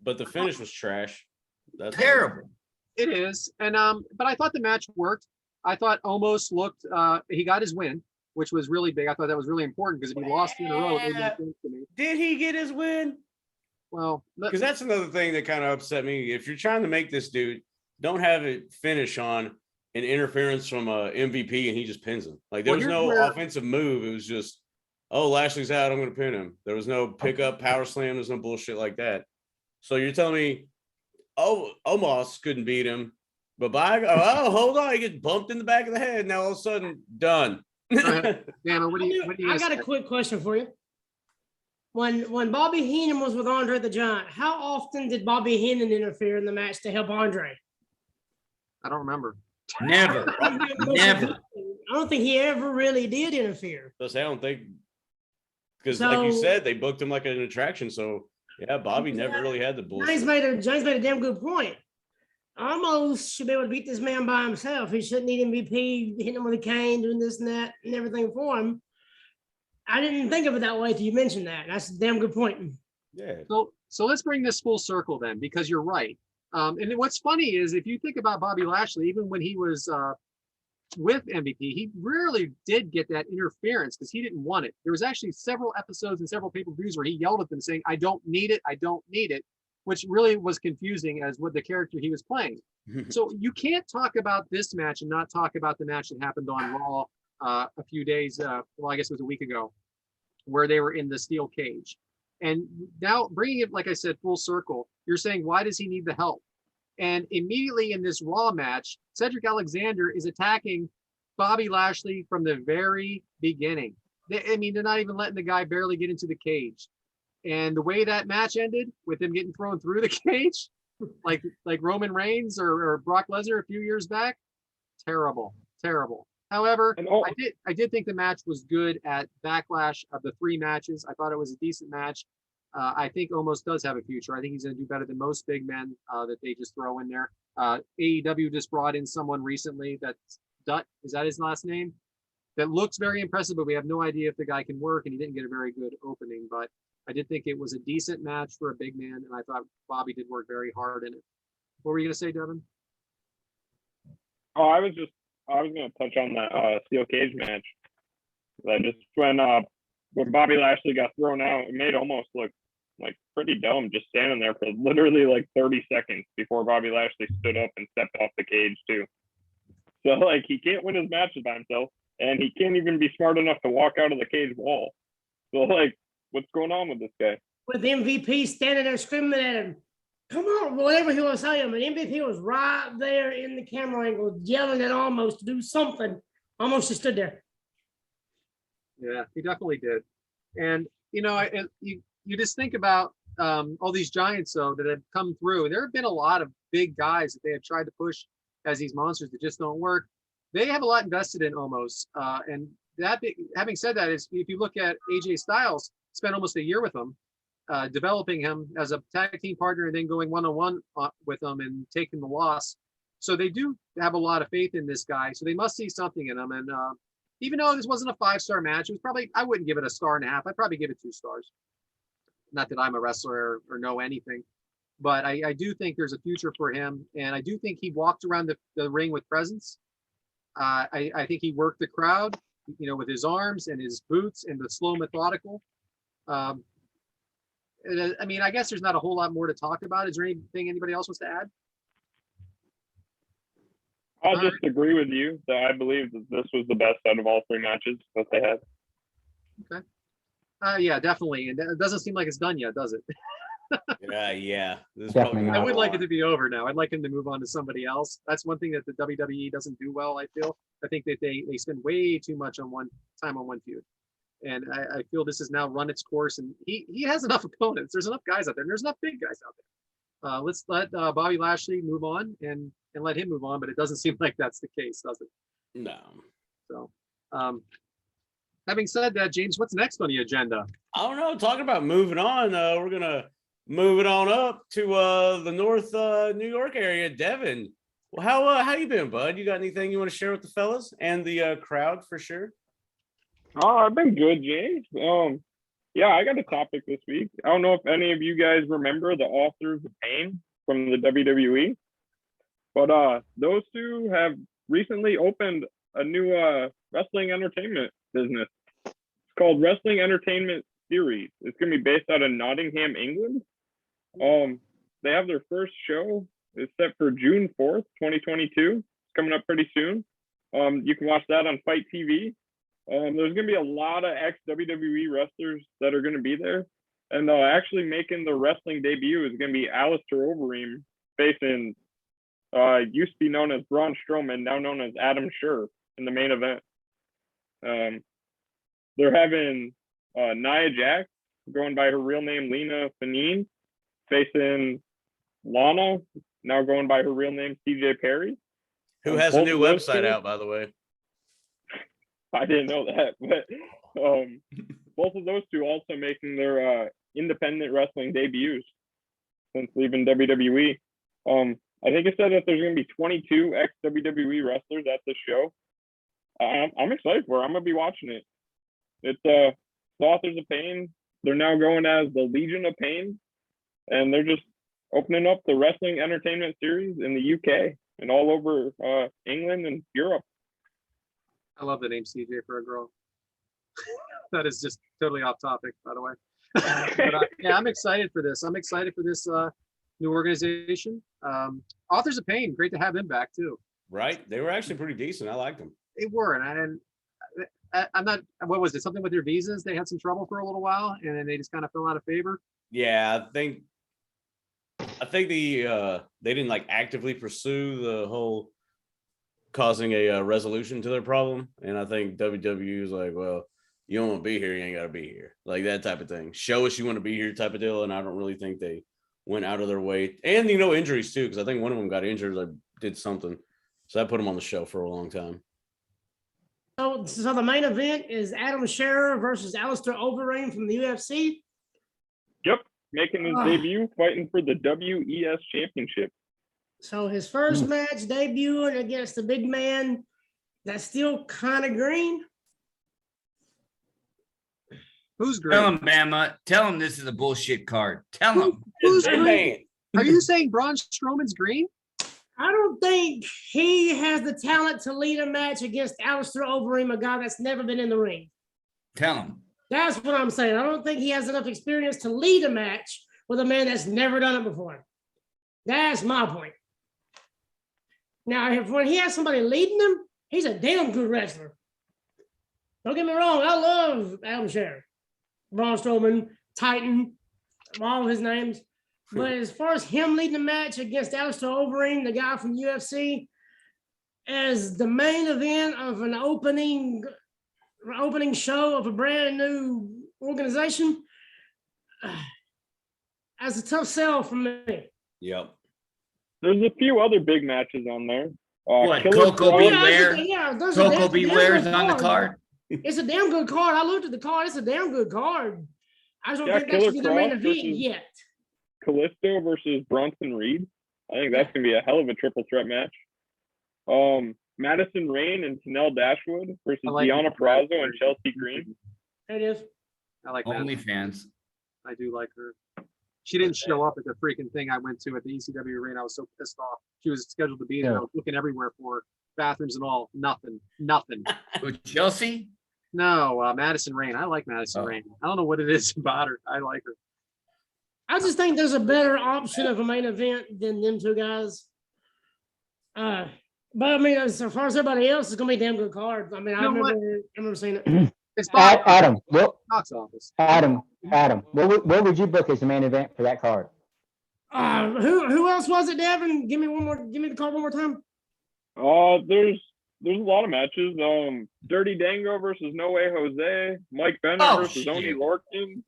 but the finish was trash. That's Terrible. it is, and but I thought the match worked. I thought Omos looked. He got his win, which was really big. I thought that was really important, because if he lost 2 in a row, it made no sense to me. Did he get his win? Well, Because that's another thing that kind of upset me. If you're trying to make this dude, don't have it finish on an interference from a MVP and he just pins him. Like, there was no offensive move. It was just, oh, Lashley's out, I'm going to pin him. There was no pickup power slam. There's no bullshit like that. So you're telling me, oh, Omos couldn't beat him, but hold on, he gets bumped in the back of the head. Now all of a sudden, done. Dana, what do you I got a quick question for you. When Bobby Heenan was with Andre the Giant, how often did Bobby Heenan interfere in the match to help Andre? I don't remember. Never. Never. I don't think he ever really did interfere. I don't think, because like you said, they booked him like an attraction. So yeah, Bobby never really had the bullshit. James made a damn good point. Almost should be able to beat this man by himself. He shouldn't need MVP hitting him with a cane, doing this and that and everything for him. I didn't think of it that way till you mentioned that. That's a damn good point. Yeah. So let's bring this full circle then, because you're right. And what's funny is, if you think about Bobby Lashley, even when he was with MVP, he rarely did get that interference because he didn't want it. There was actually several episodes and several pay-per-views where he yelled at them saying, I don't need it, which really was confusing as what the character he was playing. So you can't talk about this match and not talk about the match that happened on Raw a few days, I guess it was a week ago, where they were in the steel cage. And now bringing it, like I said, full circle, you're saying, why does he need the help? And immediately in this Raw match, Cedric Alexander is attacking Bobby Lashley from the very beginning. They're not even letting the guy barely get into the cage. And the way that match ended, with him getting thrown through the cage, like Roman Reigns or Brock Lesnar a few years back, terrible. However, I did think the match was good at Backlash. Of the 3 matches, I thought it was a decent match. I think Omos does have a future. I think he's going to do better than most big men that they just throw in there. AEW just brought in someone recently that's Dutt. Is that his last name? That looks very impressive, but we have no idea if the guy can work, and he didn't get a very good opening. But I did think it was a decent match for a big man, and I thought Bobby did work very hard in it. What were you going to say, Devyn? Oh, I was going to touch on that steel cage match. That just when Bobby Lashley got thrown out, it made Omos look like pretty dumb, just standing there for literally like 30 seconds before Bobby Lashley stood up and stepped off the cage too. So like, he can't win his matches by himself, and he can't even be smart enough to walk out of the cage wall. So like, what's going on with this guy? With MVP standing there screaming at him, Come on, whatever he was saying, but MVP was right there in the camera angle, yelling at Almost to do something. Almost just stood there. Yeah, he definitely did. And you just think about all these giants though that have come through. There have been a lot of big guys that they have tried to push as these monsters that just don't work. They have a lot invested in Almost. And having said that, is if you look at AJ Styles, spent almost a year with him, developing him as a tag team partner, and then going one-on-one with him and taking the loss. So they do have a lot of faith in this guy. So they must see something in him. And even though this wasn't a 5-star match, it was probably, I wouldn't give it a 1.5 stars. I'd probably give it 2 stars. Not that I'm a wrestler or know anything, but I do think there's a future for him. And I do think he walked around the ring with presence. I think he worked the crowd, with his arms and his boots and the slow methodical. I guess there's not a whole lot more to talk about. Is there anything anybody else wants to add? I'll just agree with you that I believe that this was the best out of all 3 matches that they had. Okay. Yeah, definitely. And it doesn't seem like it's done yet, does it? Yeah. This is Definitely probably I not. would like it to be over now. I'd like him to move on to somebody else. That's one thing that the WWE doesn't do well, I feel. I think that they spend way too much on one feud. And I feel this has now run its course, and he has enough opponents. There's enough guys out there, and there's enough big guys out there. Let's let Bobby Lashley move on and let him move on, but it doesn't seem like that's the case, does it? No. So, having said that, James, what's next on the agenda? I don't know. Talking about moving on, we're gonna move it on up to the North New York area. Devyn, well, how you been, bud? You got anything you want to share with the fellas and the crowd for sure? Oh, I've been good, James. Yeah, I got a topic this week. I don't know if any of you guys remember the Authors of Pain from the WWE, but those two have recently opened a new wrestling entertainment business. It's called Wrestling Entertainment Series. It's going to be based out of Nottingham, England. They have their first show. It's set for June 4th, 2022. It's coming up pretty soon. You can watch that on Fight TV. There's going to be a lot of ex-WWE wrestlers that are going to be there. And actually making the wrestling debut is going to be Alistair Overeem, facing used to be known as Braun Strowman, now known as Adam Scherr in the main event. They're having Nia Jax, going by her real name Lena Fanine, facing Lana, now going by her real name CJ Perry. Who has a new website out, by the way? I didn't know that, but both of those two also making their independent wrestling debuts since leaving WWE. I think it said that there's going to be 22 ex-WWE wrestlers at this show. I'm excited for it. I'm going to be watching it. It's the Authors of Pain. They're now going as the Legion of Pain, and they're just opening up the Wrestling Entertainment Series in the UK and all over England and Europe. I love the name CJ for a girl. That is just totally off topic, by the way. But yeah, I'm excited for this. I'm excited for this new organization. Authors of Pain, great to have them back too. Right? They were actually pretty decent. I liked them. They were, and I'm not. What was it? Something with their visas? They had some trouble for a little while, and then they just kind of fell out of favor. Yeah, I think they didn't like actively pursue the whole causing a resolution to their problem, and I think WWE is like, well, you don't want to be here, you ain't got to be here, like that type of thing. Show us you want to be here, type of deal. And I don't really think they went out of their way, and injuries too, because I think one of them got injured, like did something, so that put them on the show for a long time. So the main event is Adam Scherr versus Alistair Overeem from the UFC. Yep, making his debut, fighting for the WES Championship. So his first match debuting against the big man that's still kind of green. Who's green? Tell him, Bama. Tell him this is a bullshit card. Tell him. Who's green? Are you saying Braun Strowman's green? I don't think he has the talent to lead a match against Alistair Overeem, a guy that's never been in the ring. Tell him. That's what I'm saying. I don't think he has enough experience to lead a match with a man that's never done it before. That's my point. Now, when he has somebody leading him, he's a damn good wrestler. Don't get me wrong. I love Adam Scherr, Braun Strowman, Titan, all of his names. But as far as him leading the match against Alistair Overeem, the guy from UFC, as the main event of an opening show of a brand new organization, that's a tough sell for me. Yep. There's a few other big matches on there. What, Killer Coco Cross- Beware? There's a Coco damn Beware's good on the card. It's a damn good card. I looked at the card. It's a damn good card. I just don't Yeah, think that should be the main Killer event Cross versus- yet. Callisto versus Bronson Reed. I think that's gonna be a hell of a triple threat match. Madison Rain and Tanel Dashwood versus I like Deonna it. Purrazzo and Chelsea Green. It is. I like that. OnlyFans. I do like her. She didn't show up at the freaking thing I went to at the ECW arena. I was so pissed off. She was scheduled to be there. I was looking everywhere for her. Bathrooms and all. Nothing. With Chelsea? No, Madison Rain. I like Madison Oh. Rain. I don't know what it is about her. I like her. I just think there's a better option of a main event than them two guys. But I mean, as far as everybody else, it's gonna be a damn good card. I mean, I You know what? remember seeing it. It's box Adam, office. Adam, what would you book as the main event for that card? Who else was it, Devin? Give me the card one more time. There's a lot of matches. Dirty Dango versus No Way Jose, Mike Bennett Oh, versus Oni shit. Lorcan,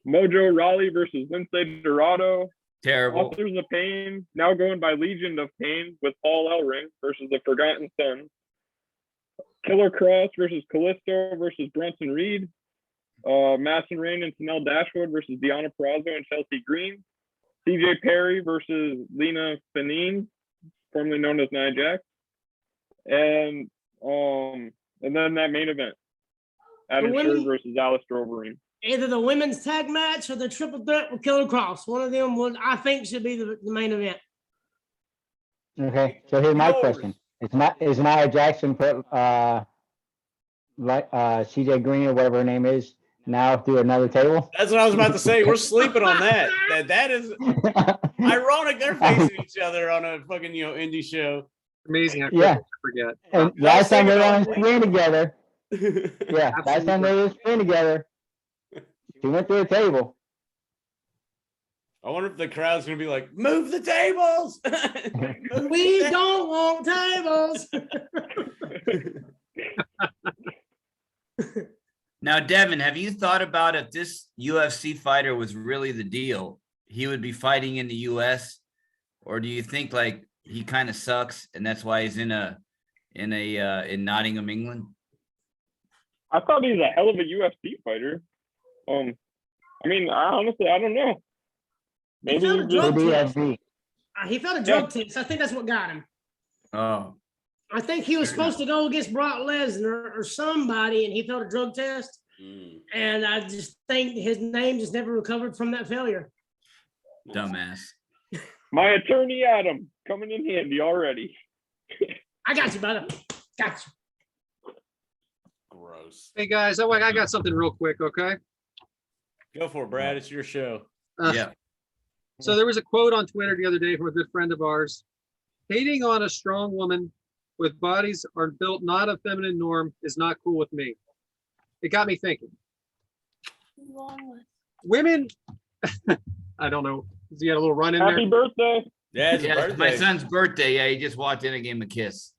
Mojo Raleigh versus Lince Dorado, Terrible. Authors of Pain, now going by Legion of Pain with Paul Ellering versus the Forgotten Sons, Killer Cross versus Callisto versus Bronson Reed, Madison Rain and Tanel Dashwood versus Deonna Purrazzo and Chelsea Green, CJ Perry versus Lena Fanine, formerly known as Nia Jax, and then that main event, Adam The women- Scherr versus Alistair Overeem. Either the women's tag match or the triple threat with Killer Cross. One of them I think should be the main event. Okay, so here's my Yours. question. Is Nia Jackson put CJ Green or whatever her name is now through another table? That's what I was about to say. We're sleeping on that. That is ironic. They're facing each other on a fucking indie show. Amazing. I Yeah. forget. And last time they were on screen together, yeah, last time they were on screen together, she went through a table. I wonder if the crowd's gonna be like, "Move the tables." Move We the don't want tables. Now, Devin, have you thought about if this UFC fighter was really the deal, he would be fighting in the US? Or do you think like he kind of sucks and that's why he's in Nottingham, England? I thought he was a hell of a UFC fighter. I mean, honestly, I don't know. He Maybe failed a he drug just- test. BFB. He failed a drug test. I think that's what got him. Oh, I think he was supposed to go against Brock Lesnar or somebody, and he failed a drug test. Mm. And I just think his name just never recovered from that failure. dumbass. My attorney Adam coming in handy already. I got you, brother. Got you. Gross. Hey guys, I got something real quick, okay? Go for it, Brad. It's your show. Yeah. So there was a quote on Twitter the other day from a good friend of ours. Hating on a strong woman with bodies are built not a feminine norm is not cool with me. It got me thinking. Women, I don't know. He had a little run in Happy there. birthday. Yeah, it's a Yeah, it's my birthday. son's birthday. Yeah, he just walked in and gave him a kiss.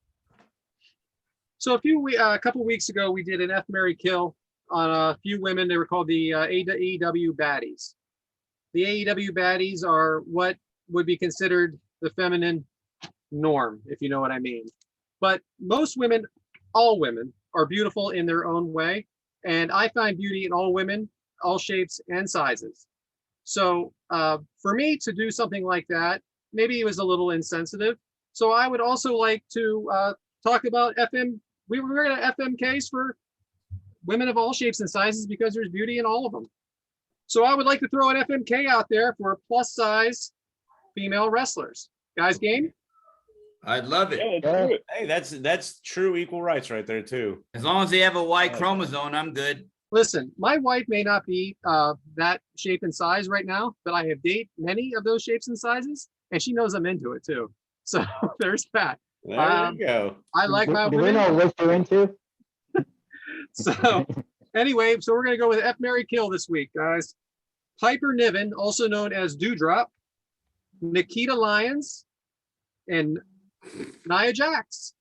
So a couple weeks ago, we did an F, Marry, Kill on a few women. They were called the AEW baddies. The AEW baddies are what would be considered the feminine norm, if you know what I mean. But most women, all women, are beautiful in their own way. And I find beauty in all women, all shapes and sizes. So for me to do something like that, maybe it was a little insensitive. So I would also like to talk about FM. We were going to FMKs for women of all shapes and sizes because there's beauty in all of them. So I would like to throw an FMK out there for plus size female wrestlers. Guys, game? I'd love Yeah, it. let's do it. Hey, that's true equal rights right there too. As long as they have a Y chromosome, I'm good. Listen, my wife may not be that shape and size right now, but I have dated many of those shapes and sizes, and she knows I'm into it too. So there's that. There you go. I like my Do we women. know what you're into? So anyway, so we're gonna go with F, Marry, Kill this week, guys. Piper Niven, also known as Dewdrop, Nikita Lyons and Nia Jax.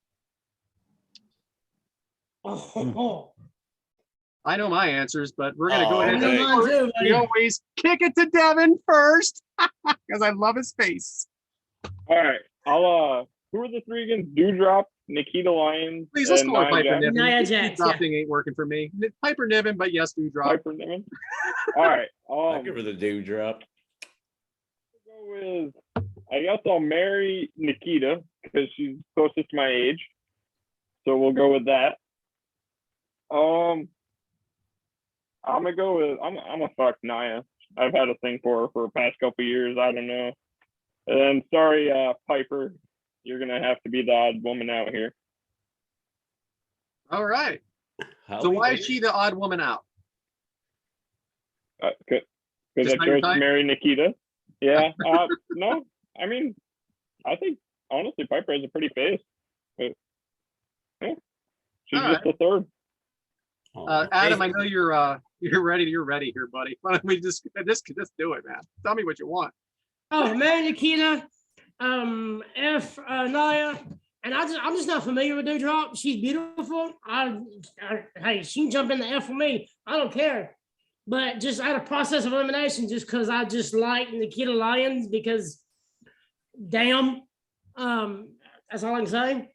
Oh, I know my answers, but we're gonna go ahead. okay. And mine too, we buddy. always kick it to Devyn first because I love his face. All right. I'll who are the three again? Dewdrop, Nikita Lyons, Please, let's and call her Nia Piper Jax. Niven. Nia This Jax, Dewdrop yeah. thing ain't working for me. Piper Niven, but yes, Dewdrop. Piper Niven. All right. I give her the dewdrop. Go with, I guess I'll marry Nikita because she's closest to my age. So we'll go with that. I'm gonna go with I'm gonna fuck Nia. I've had a thing for her for the past couple years. I don't know. And sorry, Piper, you're gonna have to be the odd woman out here. All right. How So we why doing? is she the odd woman out? Because Just I not your chose to type? marry Nikita. Yeah. No, I mean, I think honestly Piper has a pretty face. But, yeah, she's All just the third. Oh, Adam, I hey, know you're ready. You're ready here, buddy. Why don't we just do it, man? Tell me what you want. Oh, Mary Nikita, F Naya, and I'm just not familiar with Dewdrop. She's beautiful. Hey, she can jump in the F for me. I don't care. But just out of process of elimination, just because I just like Nikita Lyons, because damn, that's all I can say.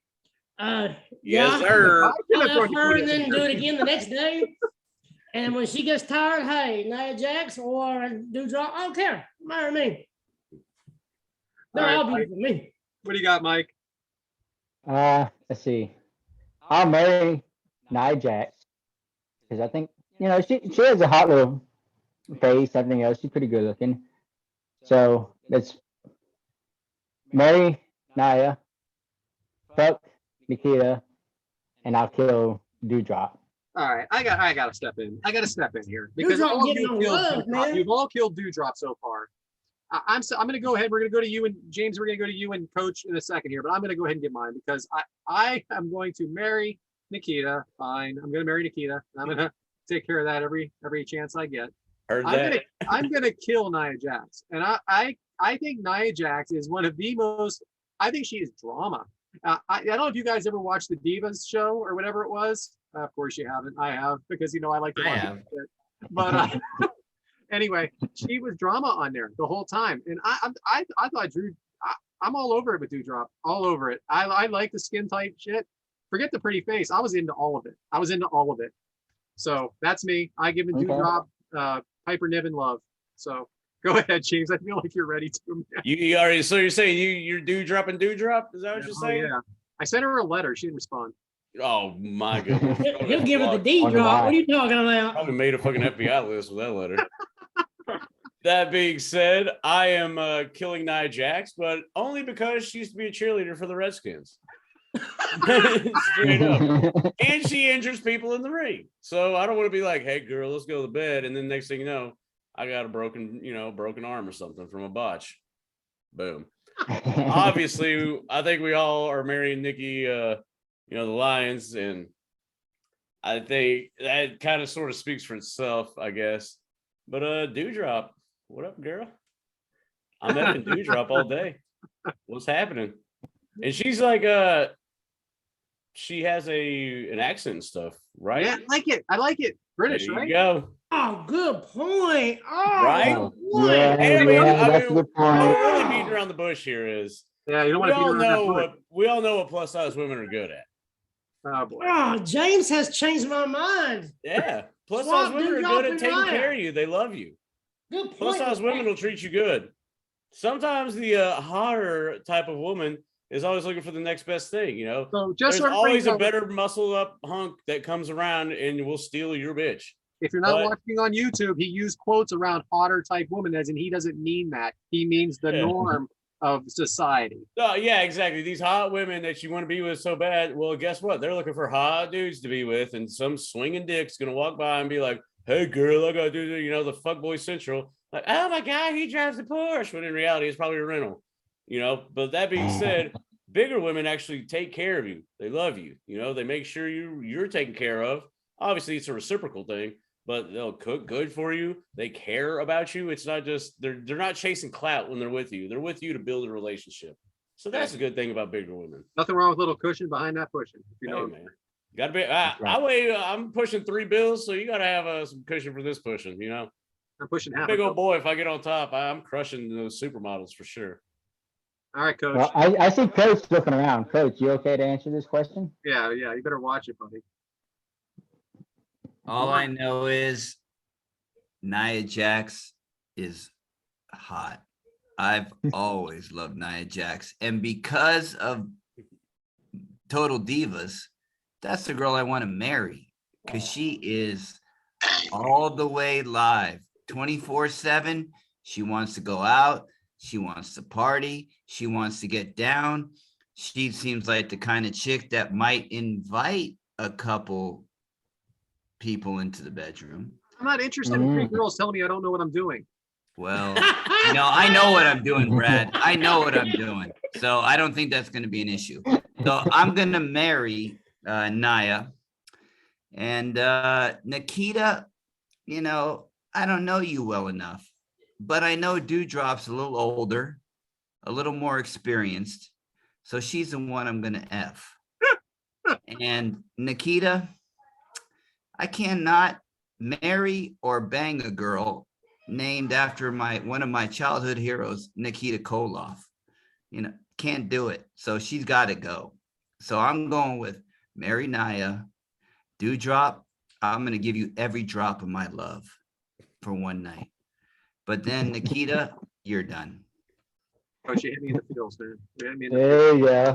yes, Yeah, sir. I'll F her and then do it again the next day. And when she gets tired, hey, Nia Jax or Dewdrop, I don't care. Marry me. They're All all right, beautiful to me. What do you got, Mike? Let's see. I'll marry Nia Jax because I think she has a hot little face. Everything else, she's pretty good looking. So let's marry Nia, fuck Nikita, and I'll kill Dewdrop. All right, I got to step in. I got to step in here because Dewdrop all of getting you on killed love, Dewdrop. man. You've all killed Dewdrop so far. I'm going to go ahead. We're going to go to you and James. We're going to go to you and Coach in a second here, but I'm going to go ahead and get mine because I am going to marry Nikita. Fine, I'm going to marry Nikita. I'm going to take care of that every chance I get. Heard I'm that. gonna kill Nia Jax, and I think Nia Jax is one of the most. I think she is drama. I don't know if you guys ever watched the Divas show or whatever it was. Of course you haven't. I have because I like to I watch have. it. But anyway, she was drama on there the whole time, and I thought Drew. I'm all over it with Dewdrop, all over it. I like the skin type shit. Forget the pretty face. I was into all of it. So that's me. I give it Okay. Dewdrop, Piper Niven love. So go ahead, James. I feel like you're ready to. Man. You already. So you're saying you're dewdrop? Is that what you're Oh, saying? yeah. I sent her a letter. She didn't respond. Oh my goodness. He'll give her the D Wonder drop. why. What are you talking about? Probably made a fucking FBI list with that letter. That being said, I am killing Nia Jax, but only because she used to be a cheerleader for the Redskins. Straight up. And she injures people in the ring. So I don't want to be like, hey girl, let's go to bed. And then next thing you know, I got a broken arm or something from a botch. Boom. Obviously, I think we all are marrying Nikki, the Lions, and I think that kind of sort of speaks for itself, I guess. But Dewdrop, what up, girl? I'm effing Dewdrop all day. What's happening? And she's like, she has an accent and stuff, right? Yeah, I like it. British, There you right? go. Oh, good point. Oh, Right? what? Hey, I mean, that's a good What point. we're really beating around the bush here is Yeah, you don't we want to beat all her around know that bush. we all know what plus size women are good at. Oh boy. Oh, James has changed my mind. Yeah. Plus Swap size women are Dewdrop good at and taking Nia. care of you. They love you. Good point. Plus size women will treat you good. Sometimes the hotter type of woman is always looking for the next best thing, So just There's so everybody always a knows, better muscle up hunk that comes around and will steal your bitch. if you're not but- watching on YouTube, he used quotes around hotter type women, as in he doesn't mean that. He means the Yeah. norm of society. Oh, yeah, exactly. These hot women that you want to be with so bad. Well, guess what? They're looking for hot dudes to be with, and some swinging dick's gonna walk by and be like, "Hey, girl, I gotta do the fuckboy central." Like, oh my god, he drives a Porsche. When in reality, it's probably a rental. But that being said, bigger women actually take care of you. They love you. They make sure you're taken care of. Obviously, it's a reciprocal thing, but they'll cook good for you. They care about you. It's not just they're not chasing clout when they're with you. They're with you to build a relationship. So that's a good thing about bigger women. Nothing wrong with a little cushion behind that pushing. If you Hey, know, man. Gotta be. right. I'm pushing 3 bills, so you gotta have some cushion for this pushing. You know, I'm pushing half. big a old bill. boy. If I get on top, I'm crushing those supermodels for sure. All right, coach. Well, I see Coach looking around. Coach, you okay to answer this question? Yeah. You better watch it, buddy. All I know is Nia Jax is hot. I've always loved Nia Jax. And because of Total Divas, that's the girl I want to marry because she is all the way live 24/7. She wants to go out. She wants to party. She wants to get down. She seems like the kind of chick that might invite a couple people into the bedroom. I'm not interested in 3 girls telling me I don't know what I'm doing. Well, I know what I'm doing, Brad. I know what I'm doing. So I don't think that's going to be an issue. So I'm going to marry Nia. And Nikita, I don't know you well enough, but I know Dewdrop's a little older, a little more experienced. So she's the one I'm going to F. And Nikita, I cannot marry or bang a girl named after one of my childhood heroes, Nikita Koloff. Can't do it. So she's got to go. So I'm going with marry Nia. Dewdrop, I'm going to give you every drop of my love for one night. But then Nikita, you're done. Coach, you hit me in the feels, man. You hit me in the There you go.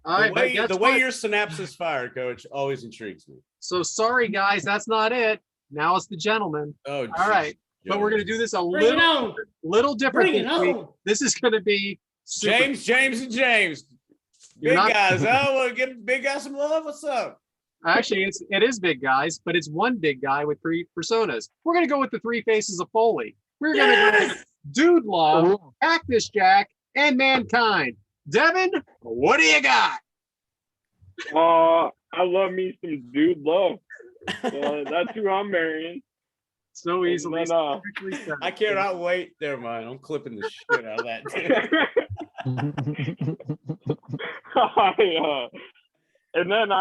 All right, but guess The way what? your synapses fire, Coach, always intrigues me. So sorry, guys, that's not it. Now it's the gentleman. Oh, All right, but we're gonna do this a Bring it on. little different Bring it this week. on. This is gonna be super. James, and James. You're Big not- guys. Oh, well, give big guys some love. What's up? Actually, it is big guys, but it's one big guy with 3 personas. We're gonna go with the 3 faces of Foley. We're gonna go with Dude Love, Cactus Jack, and Mankind. Devyn, what do you got? I love me some dude love. That's who I'm marrying. So easily. And then, quickly said. I cannot wait. Never mind. I'm clipping the shit out of that. And then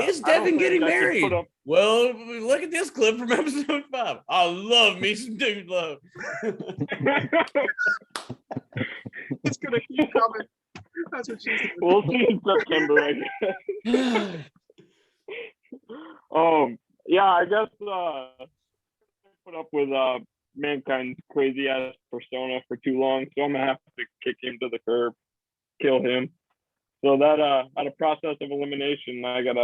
Is I don't Devyn getting think I could married? put up- Well, look at this clip from episode 5. I love me some dude love. It's gonna keep coming. That's what she said. We'll see in September, I guess. Yeah, I guess put up with Mankind's crazy ass persona for too long, so I'm gonna have to kick him to the curb, kill him. So that out of process of elimination, I guess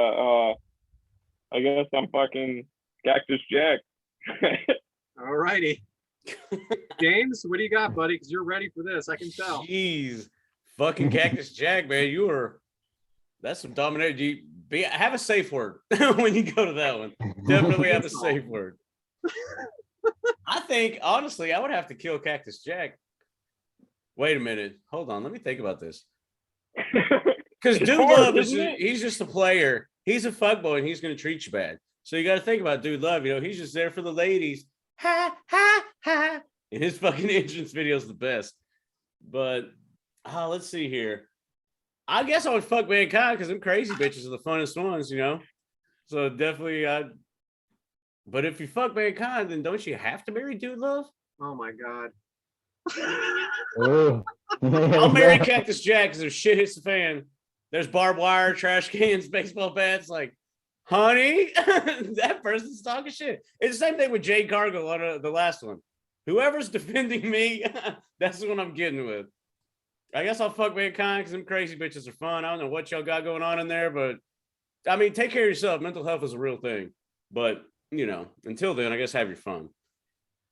I'm fucking Cactus Jack. All righty. James, what do you got, buddy? Because you're ready for this. I can tell. Jeez. Fucking Cactus Jack, man. That's some dominated. Have a safe word when you go to that one. Definitely have a safe word. I think, honestly, I would have to kill Cactus Jack. Wait a minute. Hold on. Let me think about this. Because Dude Love, he's just a player. He's a fuckboy, and he's going to treat you bad. So you got to think about Dude Love. He's just there for the ladies. Ha, ha, ha. And his fucking entrance video is the best. But, let's see here. I guess I would fuck Mankind because them crazy bitches are the funnest ones, So definitely, but if you fuck Mankind, then don't you have to marry Dude Love? Oh my God. I'll marry Cactus Jack because if shit hits the fan, there's barbed wire, trash cans, baseball bats. Like, honey, that person's talking shit. It's the same thing with Jade Cargill on the last one. Whoever's defending me, that's the one I'm getting with. I guess I'll fuck Mankind because them crazy bitches are fun. I don't know what y'all got going on in there, but I mean, take care of yourself. Mental health is a real thing. But, until then, I guess have your fun.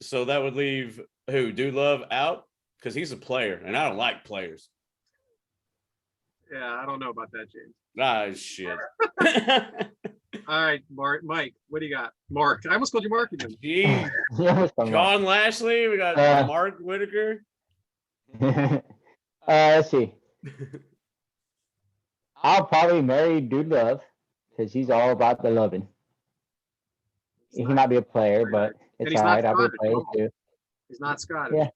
So that would leave who? Dude Love out? Because he's a player, and I don't like players. Yeah, I don't know about that, James. Shit. All right, Mike, what do you got? Mark. I almost called you Mark again. Jeez. John Lashley. We got Mark Whitaker. Let's see. I'll probably marry Dude Love because he's all about the loving. he might be a player, but And it's he's all not right. I'll be a Scottish, player no. too. He's not Scottish.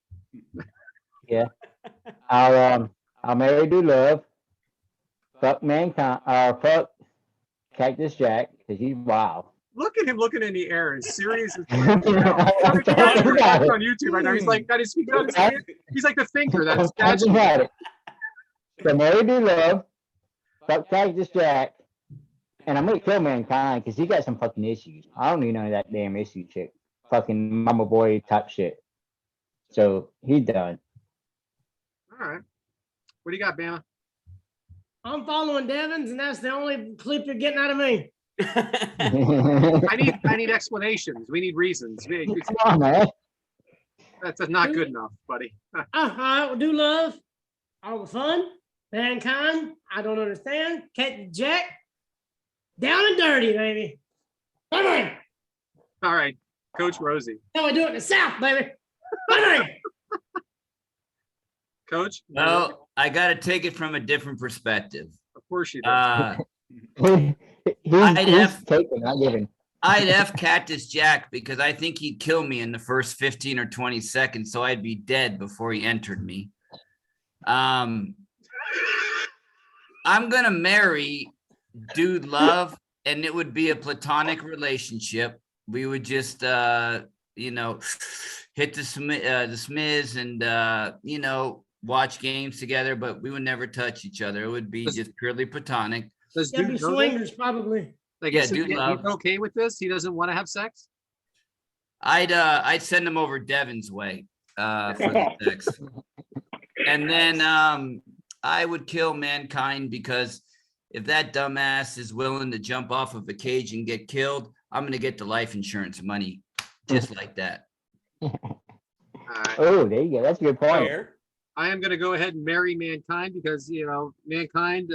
Yeah. I'll marry Do Love. Fuck Mankind. Fuck Cactus Jack because he's wild. Look at him looking in the air as serious as I'm you guys talking are about watching it. on YouTube right now. He's like got his feet on his I'm hand. He's like the thinker. That talking statue. about it. So marry Do Love. Fuck Cactus Jack. And I'm gonna kill Mankind because he got some fucking issues. I don't need none of that damn issue shit. Fucking mama boy type shit. So he's done. All right. What do you got, Bama? I'm following Devon's, and that's the only clip you're getting out of me. I need explanations. We need reasons. Come on, man. That's not good enough, buddy. I do love all the fun. Mankind, I don't understand. Cat Jack, down and dirty, baby. Bye-bye. All right, Coach Rosey. How we do it in the South, baby. Bye-bye. Coach? No, I got to take it from a different perspective. Of course you do. He's taken, not given. I'd F Cactus Jack because I think he'd kill me in the first 15 or 20 seconds, so I'd be dead before he entered me. I'm gonna marry Dude Love, and it would be a platonic relationship. We would just, hit the smiz and watch games together, but we would never touch each other. It would be just purely platonic. Does Gotta Dude be know that? swingers, probably. Like, Yeah, is he- Dude he's Love. okay with this? He doesn't want to have sex? I'd send him over Devyn's way for the sex. And then I would kill Mankind because if that dumbass is willing to jump off of a cage and get killed, I'm gonna get the life insurance money just like that. All right. Oh, there you go. That's a good point. Fair. I am going to go ahead and marry Mankind because, Mankind,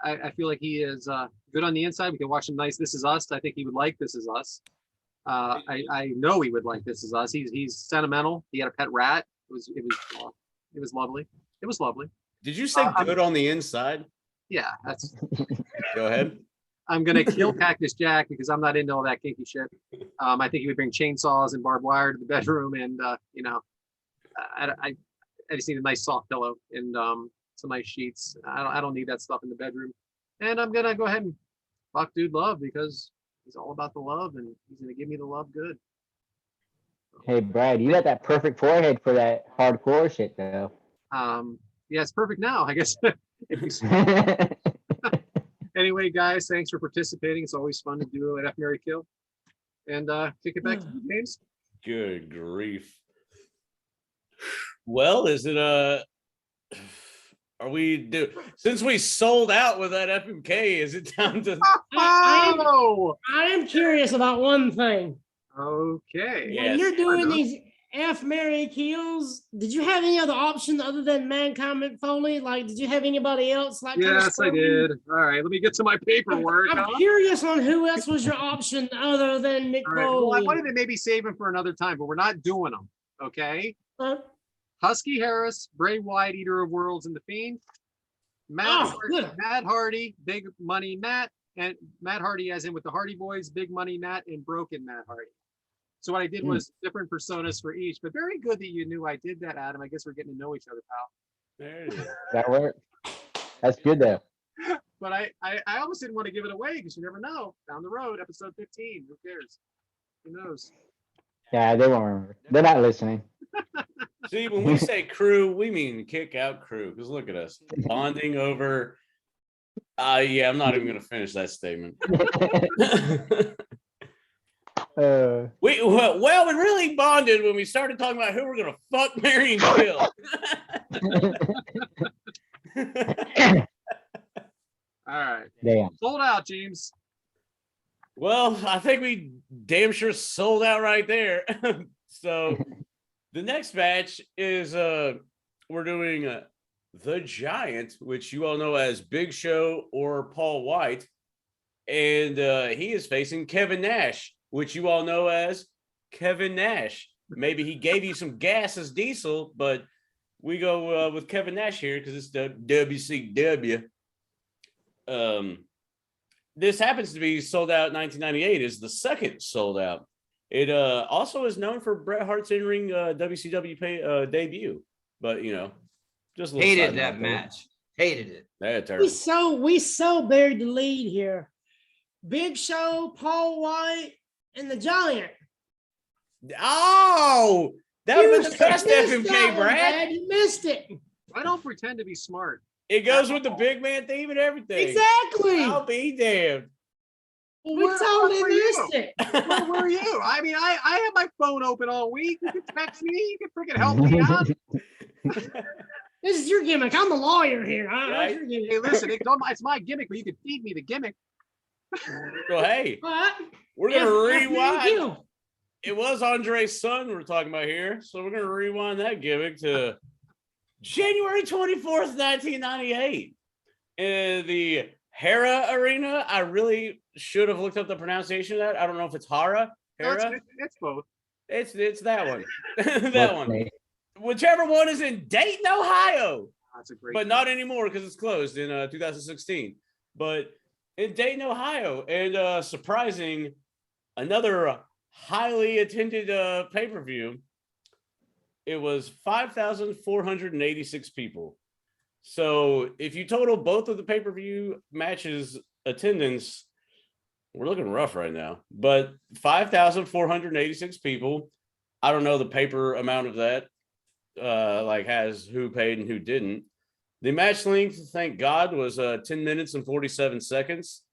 I feel like he is good on the inside. We can watch some nice This Is Us. I think he would like This Is Us. I know he would like This Is Us. He's sentimental. He had a pet rat. It was lovely. It was lovely. Did you say good on the inside? Yeah, that's. Go ahead. I'm gonna kill Cactus Jack because I'm not into all that kinky shit. I think he would bring chainsaws and barbed wire to the bedroom, and I just need a nice soft pillow and some nice sheets. I don't need that stuff in the bedroom. And I'm gonna go ahead and fuck Dude Love because he's all about the love and he's gonna give me the love good. Hey, Brad, you got that perfect forehead for that hardcore shit, though. Yeah, it's perfect now, I guess. Anyway, guys, thanks for participating. It's always fun to do an F Mary Kill. And kick it back to you, James. Good grief. Well, is it since we sold out with that FMK, is it time to Oh, I am curious about one thing. okay. Yeah. When Yes, you're doing enough. these F Mary kills, did you have any other option other than Mankind Foley? Like, did you have anybody else? Like, kinda Yes, I scrolling? did. All right, let me get to my paperwork. I'm huh? curious on who else was your option other than Mick All right. Well, I Foley. wanted to maybe save him for another time, but we're not doing them. Okay. Husky Harris, Bray Wyatt, Eater of Worlds, and the Fiend. Oh, good. Matt Hardy, Big Money Matt, and Matt Hardy as in with the Hardy Boys, Big Money Matt, and Broken Matt Hardy. So what I did was different personas for each, but very good that you knew I did that, Adam. I guess we're getting to know each other, pal. There it is. That worked. That's good, though. But I almost didn't want to give it away because you never know. Down the road, episode 15. Who cares? Who knows? Yeah, they won't remember. They're not listening. See, when we say crew, we mean kick out crew. Because look at us bonding over. Yeah, I'm not even going to finish that statement. We really bonded when we started talking about who we're going to fuck, marry, and kill. All right. Damn. Sold out, James. Well, I think we damn sure sold out right there. So the next match is we're doing The Giant, which you all know as Big Show or Paul White. And he is facing Kevin Nash, which you all know as Kevin Nash. Maybe he gave you some gas as Diesel, but we go with Kevin Nash here because it's the WCW. this happens to be sold out 1998 is the second sold out. It also is known for Bret Hart's in-ring WCW debut, but just a little Hated side that note there. match. Hated it. Yeah, We terrible. so buried the lead here. Big Show, Paul White, and the Giant. Oh, that would have been the best missed FMK, that one, Brad. You missed it. I don't pretend to be smart. It goes with the big man theme and everything. Exactly. I'll be damned. Well, We where the fuck totally were you? missed it. Where were you? I mean, I have my phone open all week. You can text me. You can freaking help me out. This is your gimmick. I'm the lawyer here. Right. Your gimmick. Hey, listen, it's my gimmick, but you can feed me the gimmick. So hey, All right. we're gonna F- rewind. FMQ. It was Andre's son we're talking about here, so we're gonna rewind that gimmick to January 24th, 1998, in the Hera Arena. I really should have looked up the pronunciation of that. I don't know if it's Hara. No, Hera. it's both. It's that one. That one. Okay. Whichever one is in Dayton, Ohio. That's a great. But not anymore because it's closed in 2016. But in Dayton, Ohio, and surprising, another highly attended pay-per-view. It was 5,486 people. So if you total both of the pay-per-view matches attendance, we're looking rough right now. But 5,486 people. I don't know the paper amount of that. Like has who paid and who didn't. The match length, thank God, was 10 minutes and 47 seconds.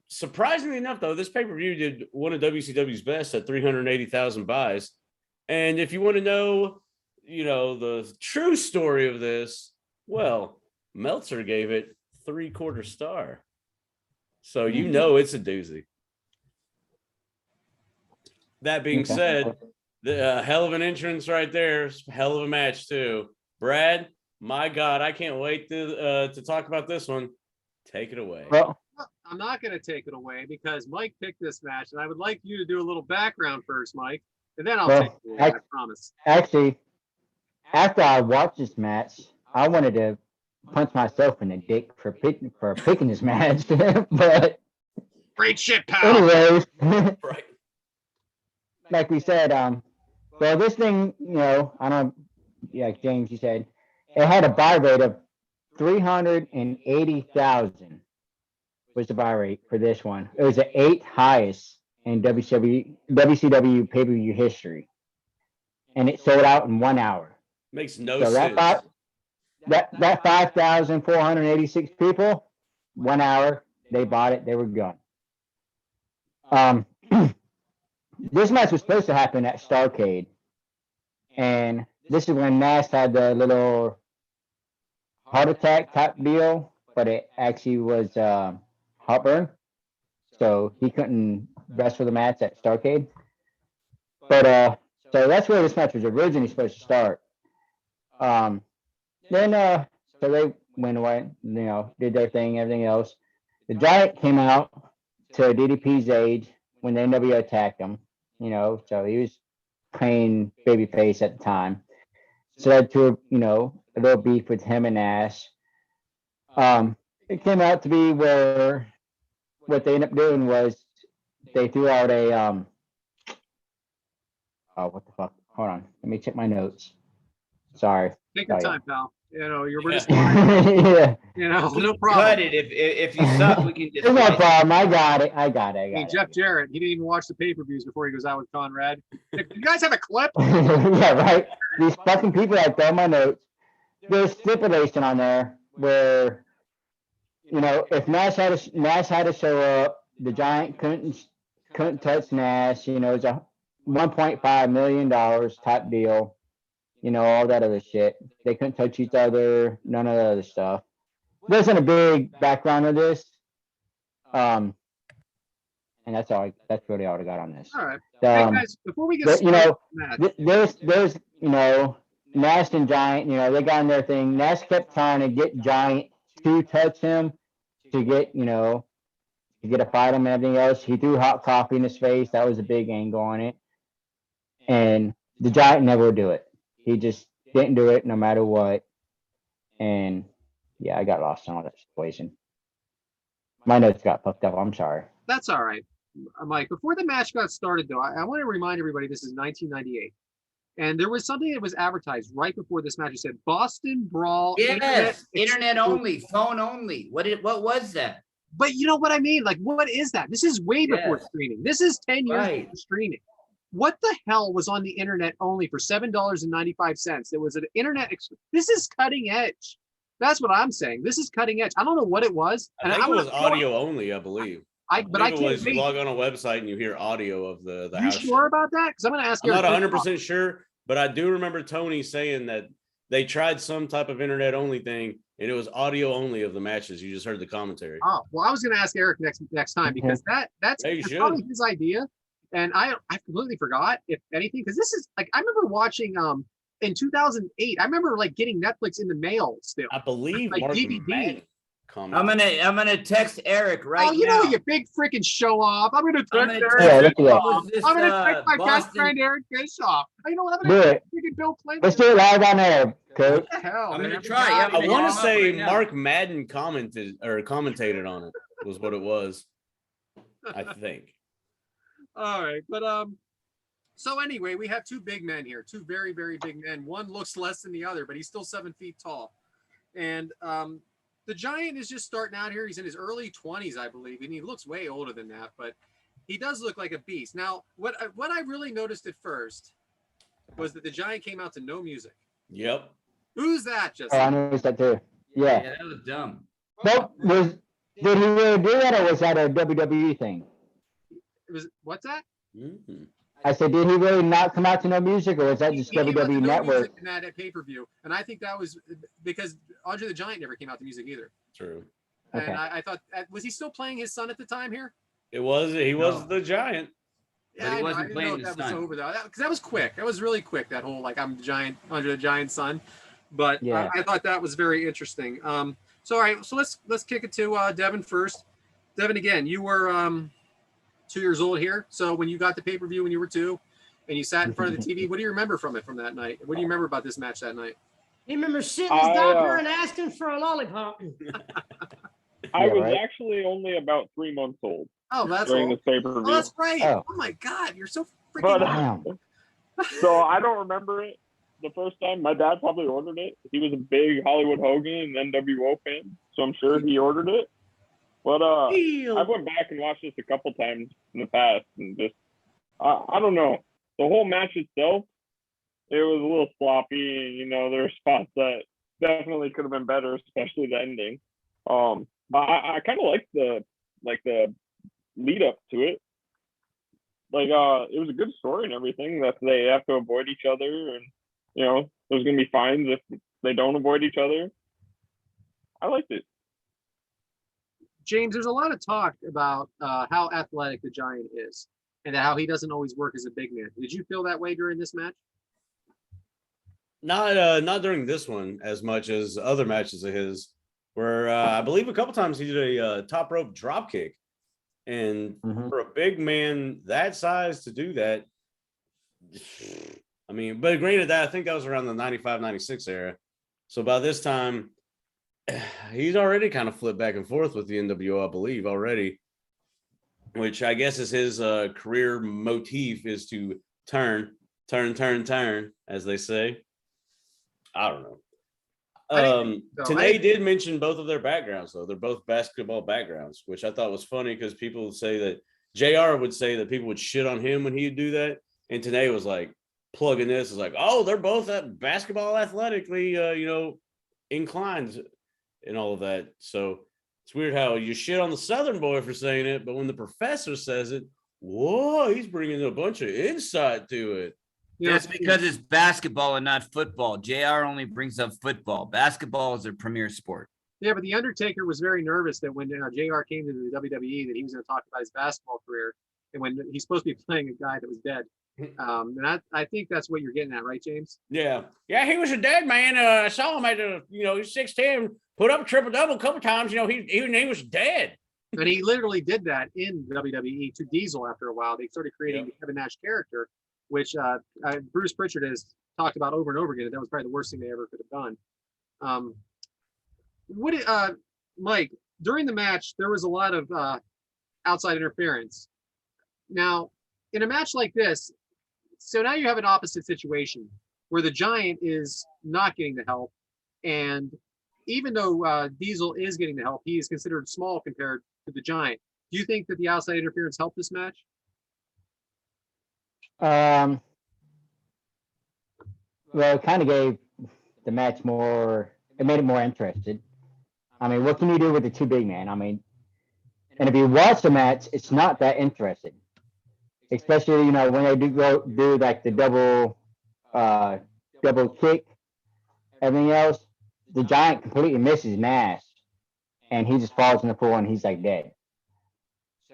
Surprisingly enough, though, this pay-per-view did one of WCW's best at 380,000 buys. And if you want to know, the true story of this, well, Meltzer gave it 3/4 star. So it's a doozy. That being Okay. said, the hell of an entrance right there. Hell of a match too. Brad, my God, I can't wait to talk about this one. Take it away. Well, I'm not going to take it away because Mike picked this match, and I would like you to do a little background first, Mike, and then I'll Well, take it away. I promise. actually, after I watched this match, I wanted to punch myself in the dick for picking this match. But Great shit, pal. anyways, Right. like we said, well, this thing, I don't, like James, you said, it had a buy rate of 380,000 was the buy rate for this one. It was the 8th highest in WCW pay-per-view history. And it sold out in 1 hour. Makes no So sense. that 5,486 people, 1 hour, they bought it, they were gone. This match was supposed to happen at Starrcade. And this is when Nash had the little heart attack type deal, but it actually was heartburn. So he couldn't wrestle the match at Starrcade. But so that's where this match was originally supposed to start. Then so they went away, did their thing, everything else. The Giant came out to DDP's age when the NWO attacked him, so he was playing babyface at the time. So that to a little beef with him and Nash. It came out to be where what they ended up doing was they threw out a oh, what the fuck? Hold on, let me check my notes. Sorry. Take your Oh, yeah. time, pal. We're just, Yeah, no problem. Cut it. If you suck, we can just. it's no problem. I got it. I mean, Jeff Jarrett, he didn't even watch the pay-per-views before he goes out with Conrad. You guys have a clip? Yeah, right. These fucking people that throw my notes. There's stipulation on there where, if Nash had to show up, the Giant couldn't touch Nash. It's a $1.5 million type deal. All that other shit. They couldn't touch each other. None of the other stuff. There's a big background of this. And that's all. That's really all I got on this. All right. Hey, guys, before we get started, There's Nash and Giant, they got in their thing. Nash kept trying to get Giant to touch him to get, to get a fight him and everything else. He threw hot coffee in his face. That was a big angle on it. And the Giant never would do it. He just didn't do it no matter what. And yeah, I got lost in all that situation. My notes got fucked up. I'm sorry. That's all right. Mike, before the match got started, though, I want to remind everybody this is 1998. And there was something that was advertised right before this match. It said Boston Brawl. Yes, internet Exclusive. only, phone only. What was that? But you know what I mean? Like, what is that? This is way before Yes. streaming. This is 10 years Right. before streaming. What the hell was on the internet only for $7.95? It was an internet. This is cutting edge. That's what I'm saying. This is cutting edge. I don't know what it was. I think it was audio only, I believe. But I believe it can't was you wait. log on a website and you hear audio of the You house sure show. about that? Because I'm going to ask I'm not Eric. 100% sure, but I do remember Tony saying that they tried some type of internet only thing and it was audio only of the matches. You just heard the commentary. Oh, well, I was going to ask Eric next time because that's Yeah, you it's probably should. his idea. And I completely forgot, if anything, because this is like, I remember watching in 2008. I remember like getting Netflix in the mail still. I believe Like Mark DVD. Madden commented. I'm gonna text Eric right Oh, you now. know, you big freaking show off. I'm gonna I'm text gonna Eric. Yeah, look at that. Was this, I'm gonna text my best Boston- friend Eric Bischoff. You know what? I'm Do gonna it. freaking Bill Clinton. Let's do it live on air, Coach. What the hell? I'm man? gonna try, yeah, I'm I gonna want hit to him up say right now. Mark Madden commented or commentated on it was what it was. I think. All right, but so anyway, we have two big men here, two very, very big men. One looks less than the other, but he's still 7 feet tall. And the Giant is just starting out here. He's in his early 20s, I believe, and he looks way older than that, but he does look like a beast. Now, what I really noticed at first was that the Giant came out to no music. Yep. Who's that, Oh, I Justin? noticed that too. Yeah. Yeah, that was dumb. But did he really do that, or was that a WWE thing? What's that? Mhm. I said, did he really not come out to no music, or was that just He came out to WWE no Network? music in that pay-per-view, and I think that was because Andre the Giant never came out to music either. True. Okay. And I thought, was he still playing his son at the time here? He was No. the Giant. But he I know, wasn't I didn't know playing if his that was son. over though, because that was quick. That was really quick. That whole like I'm the Giant, Andre the Giant son. But Yeah. I thought that was very interesting. So all right, so let's kick it to Devyn first. Devyn, again, you were 2 years old here. So when you got the pay-per-view when you were 2, and you sat in front of the TV, what do you remember from it from that night? What do you remember about this match that night? He remembers shitting his diaper and asking for a lollipop. I Yeah, was right. actually only about 3 months old Oh, that's during old. this pay-per-view. Oh, that's right. Oh. Oh my God, you're so freaking. But, Damn. So I don't remember it the first time. My dad probably ordered it. He was a big Hollywood Hogan and NWO fan, so I'm sure he ordered it. But I went back and watched this a couple times in the past, and just I don't know. The whole match itself, it was a little sloppy. And, you know, there were spots that definitely could have been better, especially the ending. But I kind of liked the lead up to it. Like it was a good story and everything, that they have to avoid each other, and you know there's gonna be fines if they don't avoid each other. I liked it. James, there's a lot of talk about how athletic the Giant is and how he doesn't always work as a big man. Did you feel that way during this match? Not during this one as much as other matches of his, where I believe a couple times he did a top rope drop kick, and Mhm. for a big man that size to do that, I mean, but granted that I think that was around the 95-96 era, so by this time he's already kind of flipped back and forth with the NWO, I believe already, which I guess is his career motif, is to turn, as they say. I don't know. so. Tanae did mention both of their backgrounds, though. They're both basketball backgrounds, which I thought was funny because people would say that JR would say that people would shit on him when he would do that. And Tanae was like plugging this, is like, oh, they're both basketball athletically, inclined and all of that. So it's weird how you shit on the Southern boy for saying it, but when the professor says it, whoa, he's bringing a bunch of insight to it. You know, That's because it's basketball and not football. JR only brings up football. Basketball is their premier sport. yeah, but the Undertaker was very nervous that when JR came to the WWE that he was going to talk about his basketball career, and when he's supposed to be playing a guy that was dead. And I think that's what you're getting at, right, James? Yeah, he was a dead man. I saw him at he's 6'10", put up a triple double a couple times. He was dead. And he literally did that in WWE to Diesel after a while. They started creating the Kevin Nash character, which Bruce Pritchard has talked about over and over again. That was probably the worst thing they ever could have done. Mike, during the match, there was a lot of outside interference. Now, in a match like this, so now you have an opposite situation where the Giant is not getting the help, and even though Diesel is getting the help, he is considered small compared to the Giant. Do you think that the outside interference helped this match? Well, it kind of gave the match more. It made it more interested. I mean, what can you do with the two big men? I mean, and if you watch the match, it's not that interesting. Especially, you know, when they do like the double kick, everything else, the Giant completely misses Nash, and he just falls on the floor and he's like dead.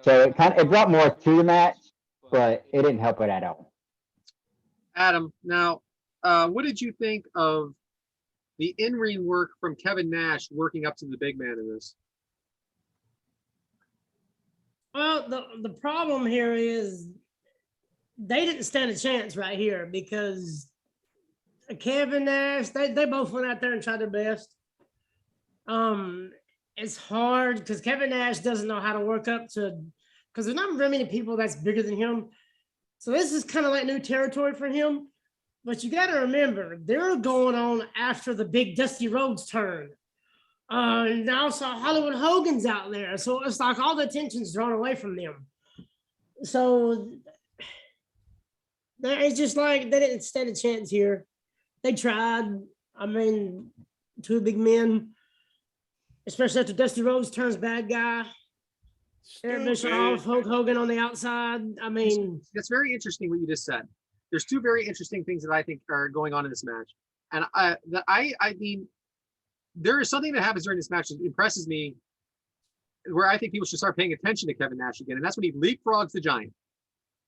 So it brought more to the match, but it didn't help it at all. Adam, now, what did you think of the in-ring work from Kevin Nash working up to the big man in this? Well, the problem here is they didn't stand a chance right here because Kevin Nash, they both went out there and tried their best. It's hard because Kevin Nash doesn't know how to work up to, because there's not very many people that's bigger than him. So this is kind of like new territory for him. But you got to remember, they're going on after the big Dusty Rhodes turn. And also Hollywood Hogan's out there. So it's like all the attention's drawn away from them. So it's just like they didn't stand a chance here. They tried. I mean, two big men, especially after Dusty Rhodes turns bad guy. Eric Bischoff, Hulk Hogan on the outside. I mean, it's very interesting what you just said. There's two very interesting things that I think are going on in this match. And I mean, there is something that happens during this match that impresses me where I think people should start paying attention to Kevin Nash again. And that's when he leapfrogs the Giant.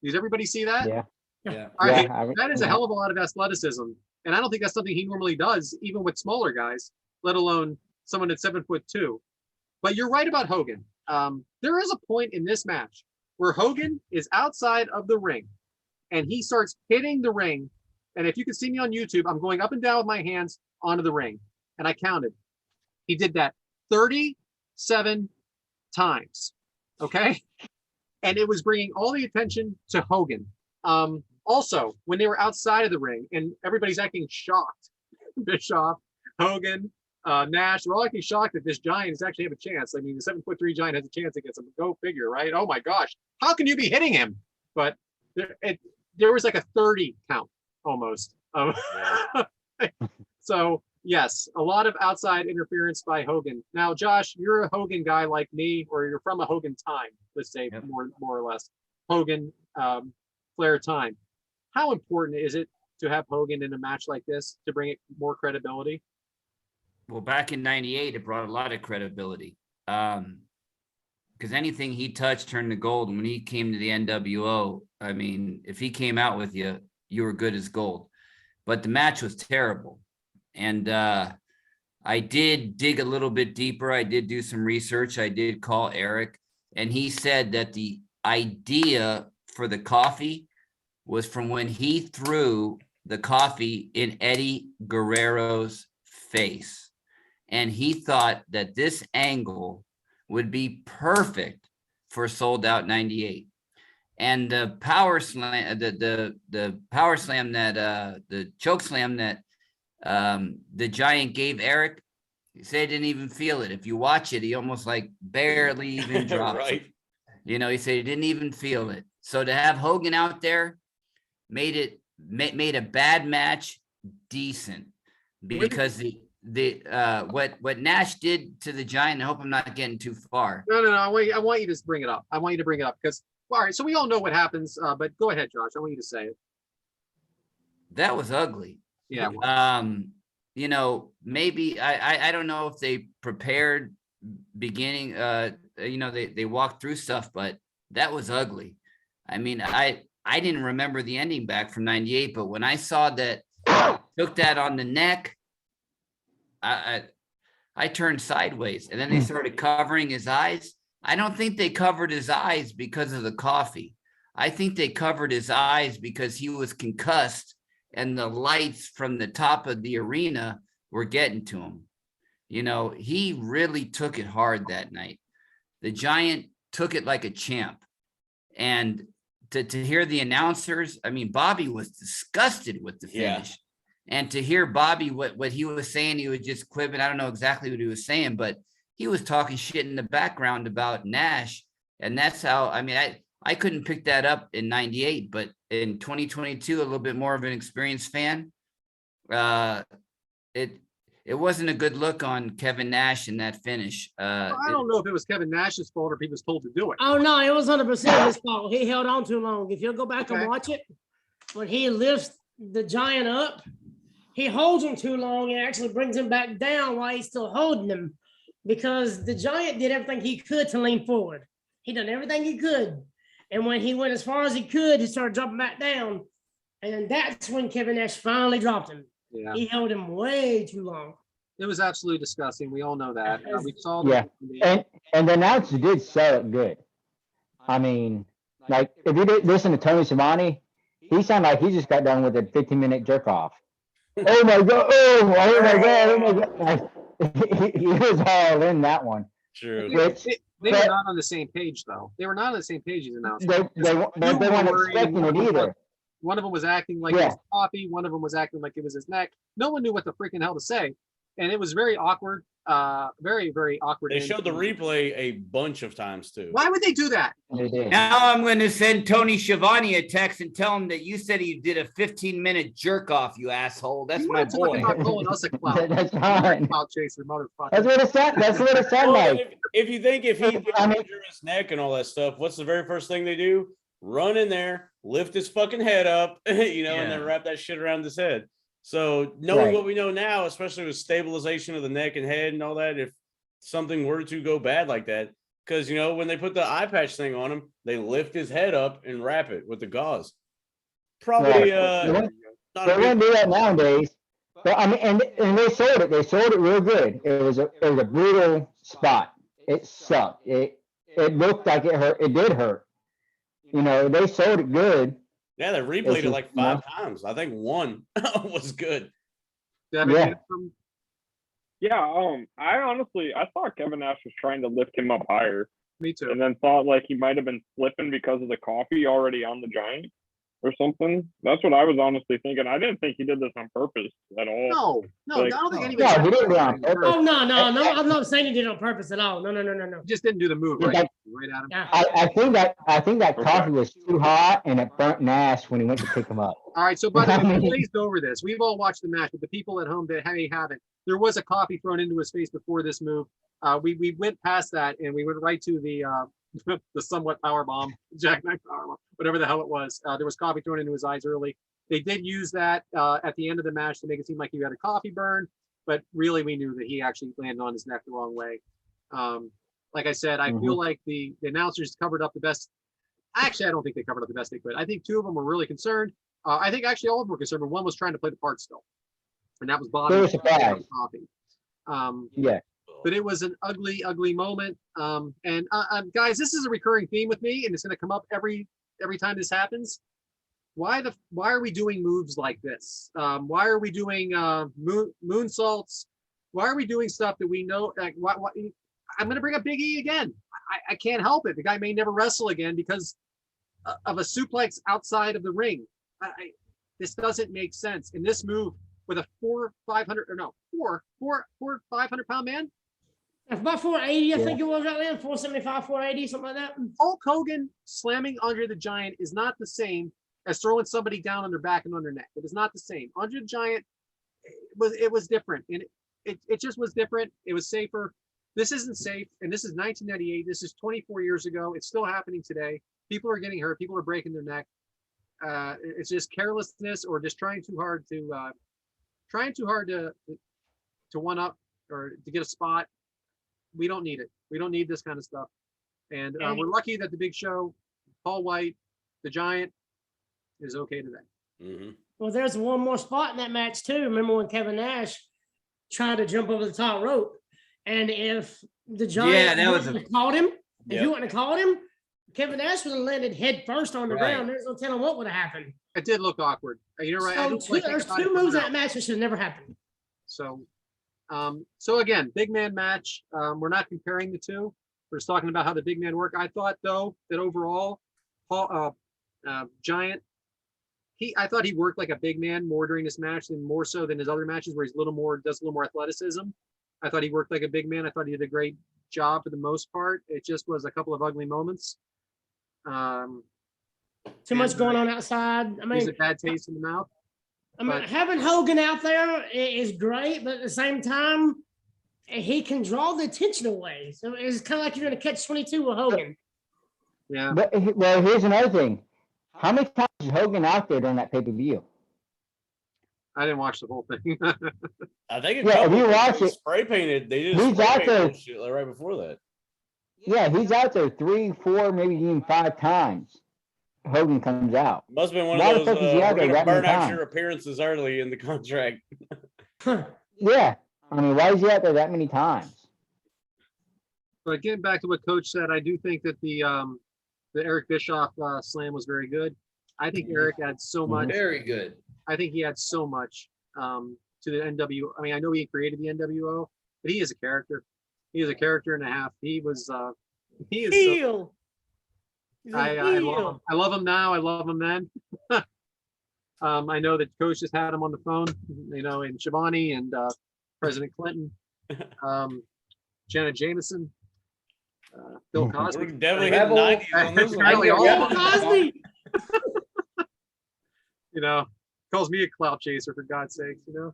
Does everybody see that? Yeah. Yeah. All right. Yeah, That is a hell of a lot of athleticism. And I don't think that's something he normally does, even with smaller guys, let alone someone at 7'2". But you're right about Hogan. There is a point in this match where Hogan is outside of the ring and he starts hitting the ring. And if you can see me on YouTube, I'm going up and down with my hands onto the ring. And I counted. He did that 37 times. Okay. And it was bringing all the attention to Hogan. Also, when they were outside of the ring and everybody's acting shocked, Bischoff, Hogan, Nash, we're all acting shocked that this Giant is actually have a chance. I mean, the 7'3" Giant has a chance against him. Go figure, right? Oh my gosh. How can you be hitting him? But there was like a 30 count almost. So yes, a lot of outside interference by Hogan. Now, Josh, you're a Hogan guy like me, or you're from a Hogan time, let's say. Yep. more or less. Hogan, Flair time. How important is it to have Hogan in a match like this to bring it more credibility? Well, back in '98, it brought a lot of credibility. Because anything he touched turned to gold. And when he came to the NWO, I mean, if he came out with you, you were good as gold. But the match was terrible. And I did dig a little bit deeper. I did do some research. I did call Eric. And he said that the idea for the coffee was from when he threw the coffee in Eddie Guerrero's face. And he thought that this angle would be perfect for Sold Out 98. And the power slam, the power slam that the choke slam that the Giant gave Eric, he said he didn't even feel it. If you watch it, he almost like barely even drops. Right. You know, he said he didn't even feel it. So to have Hogan out there made a bad match decent, because what Nash did to the Giant. I hope I'm not getting too far. No. I want you to bring it up. I want you to bring it up because, all right. So we all know what happens, but go ahead, Josh. I want you to say it. That was ugly. Yeah. You know, maybe I don't know if they prepared beginning. You know, they walked through stuff, but that was ugly. I mean, I didn't remember the ending back from '98, but when I saw that took that on the neck, I turned sideways, and then they started covering his eyes. I don't think they covered his eyes because of the coffee. I think they covered his eyes because he was concussed and the lights from the top of the arena were getting to him. You know, he really took it hard that night. The Giant took it like a champ. And to hear the announcers, I mean, Bobby was disgusted with the finish. And to hear Bobby, what he was saying, he was just quipping. I don't know exactly what he was saying, but he was talking shit in the background about Nash. And that's how, I mean, I couldn't pick that up in 98, but in 2022, a little bit more of an experienced fan. It wasn't a good look on Kevin Nash in that finish. I don't know if it was Kevin Nash's fault or if he was told to do it. Oh, no, it was 100% his fault. He held on too long. If you'll go back Okay. and watch it, when he lifts the Giant up, he holds him too long and actually brings him back down while he's still holding him, because the Giant did everything he could to lean forward. He done everything he could. And when he went as far as he could, he started dropping back down. And that's when Kevin Nash finally dropped him. Yeah, He held him way too long. it was absolutely disgusting. We all know that. We saw Yeah. the And the announcer did sell it good. I mean, like, if you did listen to Tony Schiavone, he sounded like he just got done with a 15-minute jerk off. Oh my God! Oh my God! Oh my God! He was all in that one. True. Which They were not on the same page, though. They were not on the same page as announcers. they weren't expecting it either. One of them was acting like it Yeah. was coffee. One of them was acting like it was his neck. No one knew what the freaking hell to say. And it was very awkward. Very, very awkward. They showed the replay a bunch of times too. Why would they do that? They did. Now I'm going to send Tony Schiavone a text and tell him that you said he did a 15-minute jerk off, you asshole. That's You my wanna talk boy. about calling us a clown. That's fine. Clout chaser, motherfucker. That's what it sounded. That's what it sounded Well, like. if you think if he did I mean- injure his neck and all that stuff, what's the very first thing they do? Run in there, lift his fucking head up, and then wrap that shit around his head. So knowing Right. what we know now, especially with stabilization of the neck and head and all that, if something were to go bad like that, because when they put the eye patch thing on him, they lift his head up and wrap it with the gauze. Probably Right. not They a big- wouldn't do that nowadays. But I mean, and they sold it. They sold it real good. It was a brutal spot. It sucked. It looked like it hurt. It did hurt. They sold it good. Yeah, they replayed it just, like 5 times. I think one was good. Devyn, Yeah. you have some- Yeah, I thought Kevin Nash was trying to lift him up higher, Me too. and then thought like he might have been slipping because of the coffee already on the Giant or something. That's what I was honestly thinking. I didn't think he did this on purpose at all. No, Like- I don't think anybody. No, he didn't do it on purpose. Oh, no. I'm not saying he did it on purpose at all. No. He just didn't do the move, Yeah, right? Right at him. Yeah. I think that Okay. coffee was too hot and it burnt Nash when he went to pick him up. All right, so by the I way, we mean- glazed over this. We've all watched the match, but the people at home that haven't, there was a coffee thrown into his face before this move. We went past that and we went right to the the somewhat power bomb, jackknife power bomb, whatever the hell it was. There was coffee thrown into his eyes early. They did use that at the end of the match to make it seem like he had a coffee burn, but really we knew that he actually landed on his neck the wrong way. Like I said, I feel like the announcers covered up the best. Actually, I don't think they covered up the best they could. I think 2 of them were really concerned. I think actually all of them were concerned, but one was trying to play the part still. And that was Bobby. They were surprised. Coffee. Yeah. But it was an ugly, ugly moment. And guys, this is a recurring theme with me, and it's going to come up every time this happens. Why are we doing moves like this? Why are we doing moonsaults? Why are we doing stuff that we know? Like, I'm going to bring up Big E again. I can't help it. The guy may never wrestle again because of a suplex outside of the ring. This doesn't make sense. In this move with a 500-pound man, About 480, I Yeah. think it was right there. 475, 480, something like that. Hulk Hogan slamming Andre the Giant is not the same as throwing somebody down on their back and on their neck. It is not the same. Andre the Giant, it was different. And it just was different. It was safer. This isn't safe. And this is 1998. This is 24 years ago. It's still happening today. People are getting hurt. People are breaking their neck. It's just carelessness or just trying too hard to one up or to get a spot. We don't need it. We don't need this kind of stuff. And we're lucky that the Big Show, Paul White, the Giant, is okay today. Mhm. Well, there's one more spot in that match too. Remember when Kevin Nash tried to jump over the top rope? And if the Giant that was wouldn't have caught him, if Yep. you wouldn't have caught him, Kevin Nash would have landed head first on the Right. ground. There's no telling what would have happened. It did look awkward. You're right. I So don't like there's thinking about 2 it moves in now. that match that should never happen. So So again, big man match. We're not comparing the two. We're just talking about how the big man work. I thought though that overall, Paul Giant, I thought he worked like a big man more during this match than more so than his other matches where he's a little more does a little more athleticism. I thought he worked like a big man. I thought he did a great job for the most part. It just was a couple of ugly moments. Too much going on outside. I He's mean, a bad taste in the mouth. I mean, but- having Hogan out there is great, but at the same time, he can draw the attention away. So it's kind of like you're going to catch 22 with Hogan. Yeah. But well, here's another thing. How many times is Hogan out there during that pay-per-view? I didn't watch the whole thing. I think Yeah, if you watch they it, spray painted. They did he's spray out paint there. bullshit, like, right before that. Yeah, he's out there 3, 4, maybe even 5 times. Hogan comes out. Must have been one Why of the those. fuck is he out We're there gonna that many burn out times? your appearances early in the contract. Yeah, I mean, why is he out there that many times? But getting back to what Coach said, I do think that the Eric Bischoff slam was very good. I think Eric had so much. Very good. I think he had so much to the NWO. I mean, I know he created the NWO, but he is a character. He is a character and a half. He was. He is. So, Heel. He's a I love heel. him. I love him now. I love him then. I know that Coach just had him on the phone. You know, and Shivani and President Clinton, Janet Jameson, Bill Cosby. We're definitely hitting Rebel. 90s on this one. Apparently all Bill of them. Cosby. You know, calls me a clout chaser for God's sakes, you know.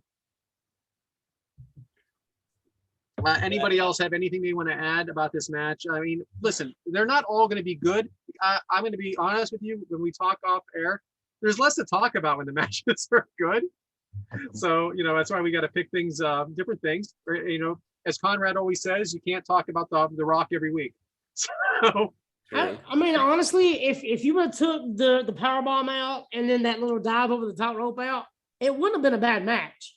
Anybody else have anything they want to add about this match? I mean, listen, they're not all going to be good. I'm going to be honest with you. When we talk off air, there's less to talk about when the matches are good. So, you know, that's why we got to pick things, different things. Or, you know, as Conrad always says, you can't talk about the Rock every week. So, I mean, honestly, if you would have took the power bomb out and then that little dive over the top rope out, it wouldn't have been a bad match.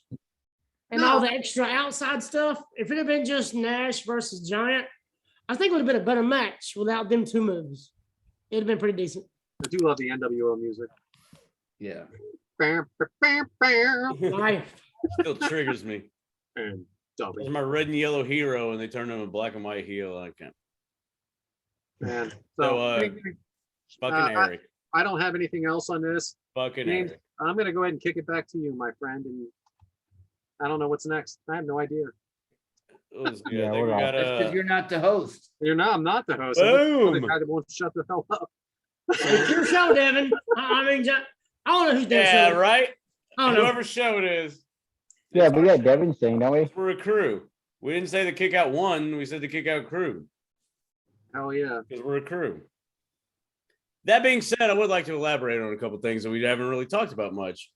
And all the extra outside stuff, if it had been just Nash versus Giant, I think it would have been a better match without them two moves. It'd have been pretty decent. I do love the NWO music. Yeah. Bam, bam, bam, bam. Life. Still triggers me. And It's W. my red and yellow hero, and they turn him a black and white heel. I can't. Man. So, So, Fucking I- Eric. I don't have anything else on this. Fucking James, Eric. I'm going to go ahead and kick it back to you, my friend. And I don't know what's next. I have no idea. It was good. Yeah, I think we we're got That's because you're not the host. I'm not the host. I'm the Boom. guy that won't shut the hell up. It's your show, Devin. I mean, I don't know who's doing Yeah, show. right? I don't know. Whoever show it is. Yeah, it's we our got show. Devyn's thing, don't we? We're a crew. We didn't say the kick out one. We said the kick out crew Hell yeah. because we're a crew. That being said, I would like to elaborate on a couple things that we haven't really talked about much.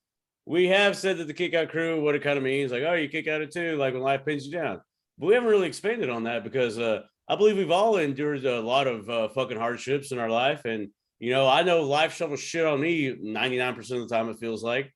We have said that the kick out crew, what it kind of means, like, oh, you kick out it too, like when life pins you down. But we haven't really expanded on that because I believe we've all endured a lot of fucking hardships in our life. And, you know, I know life shovels shit on me 99% of the time, it feels like.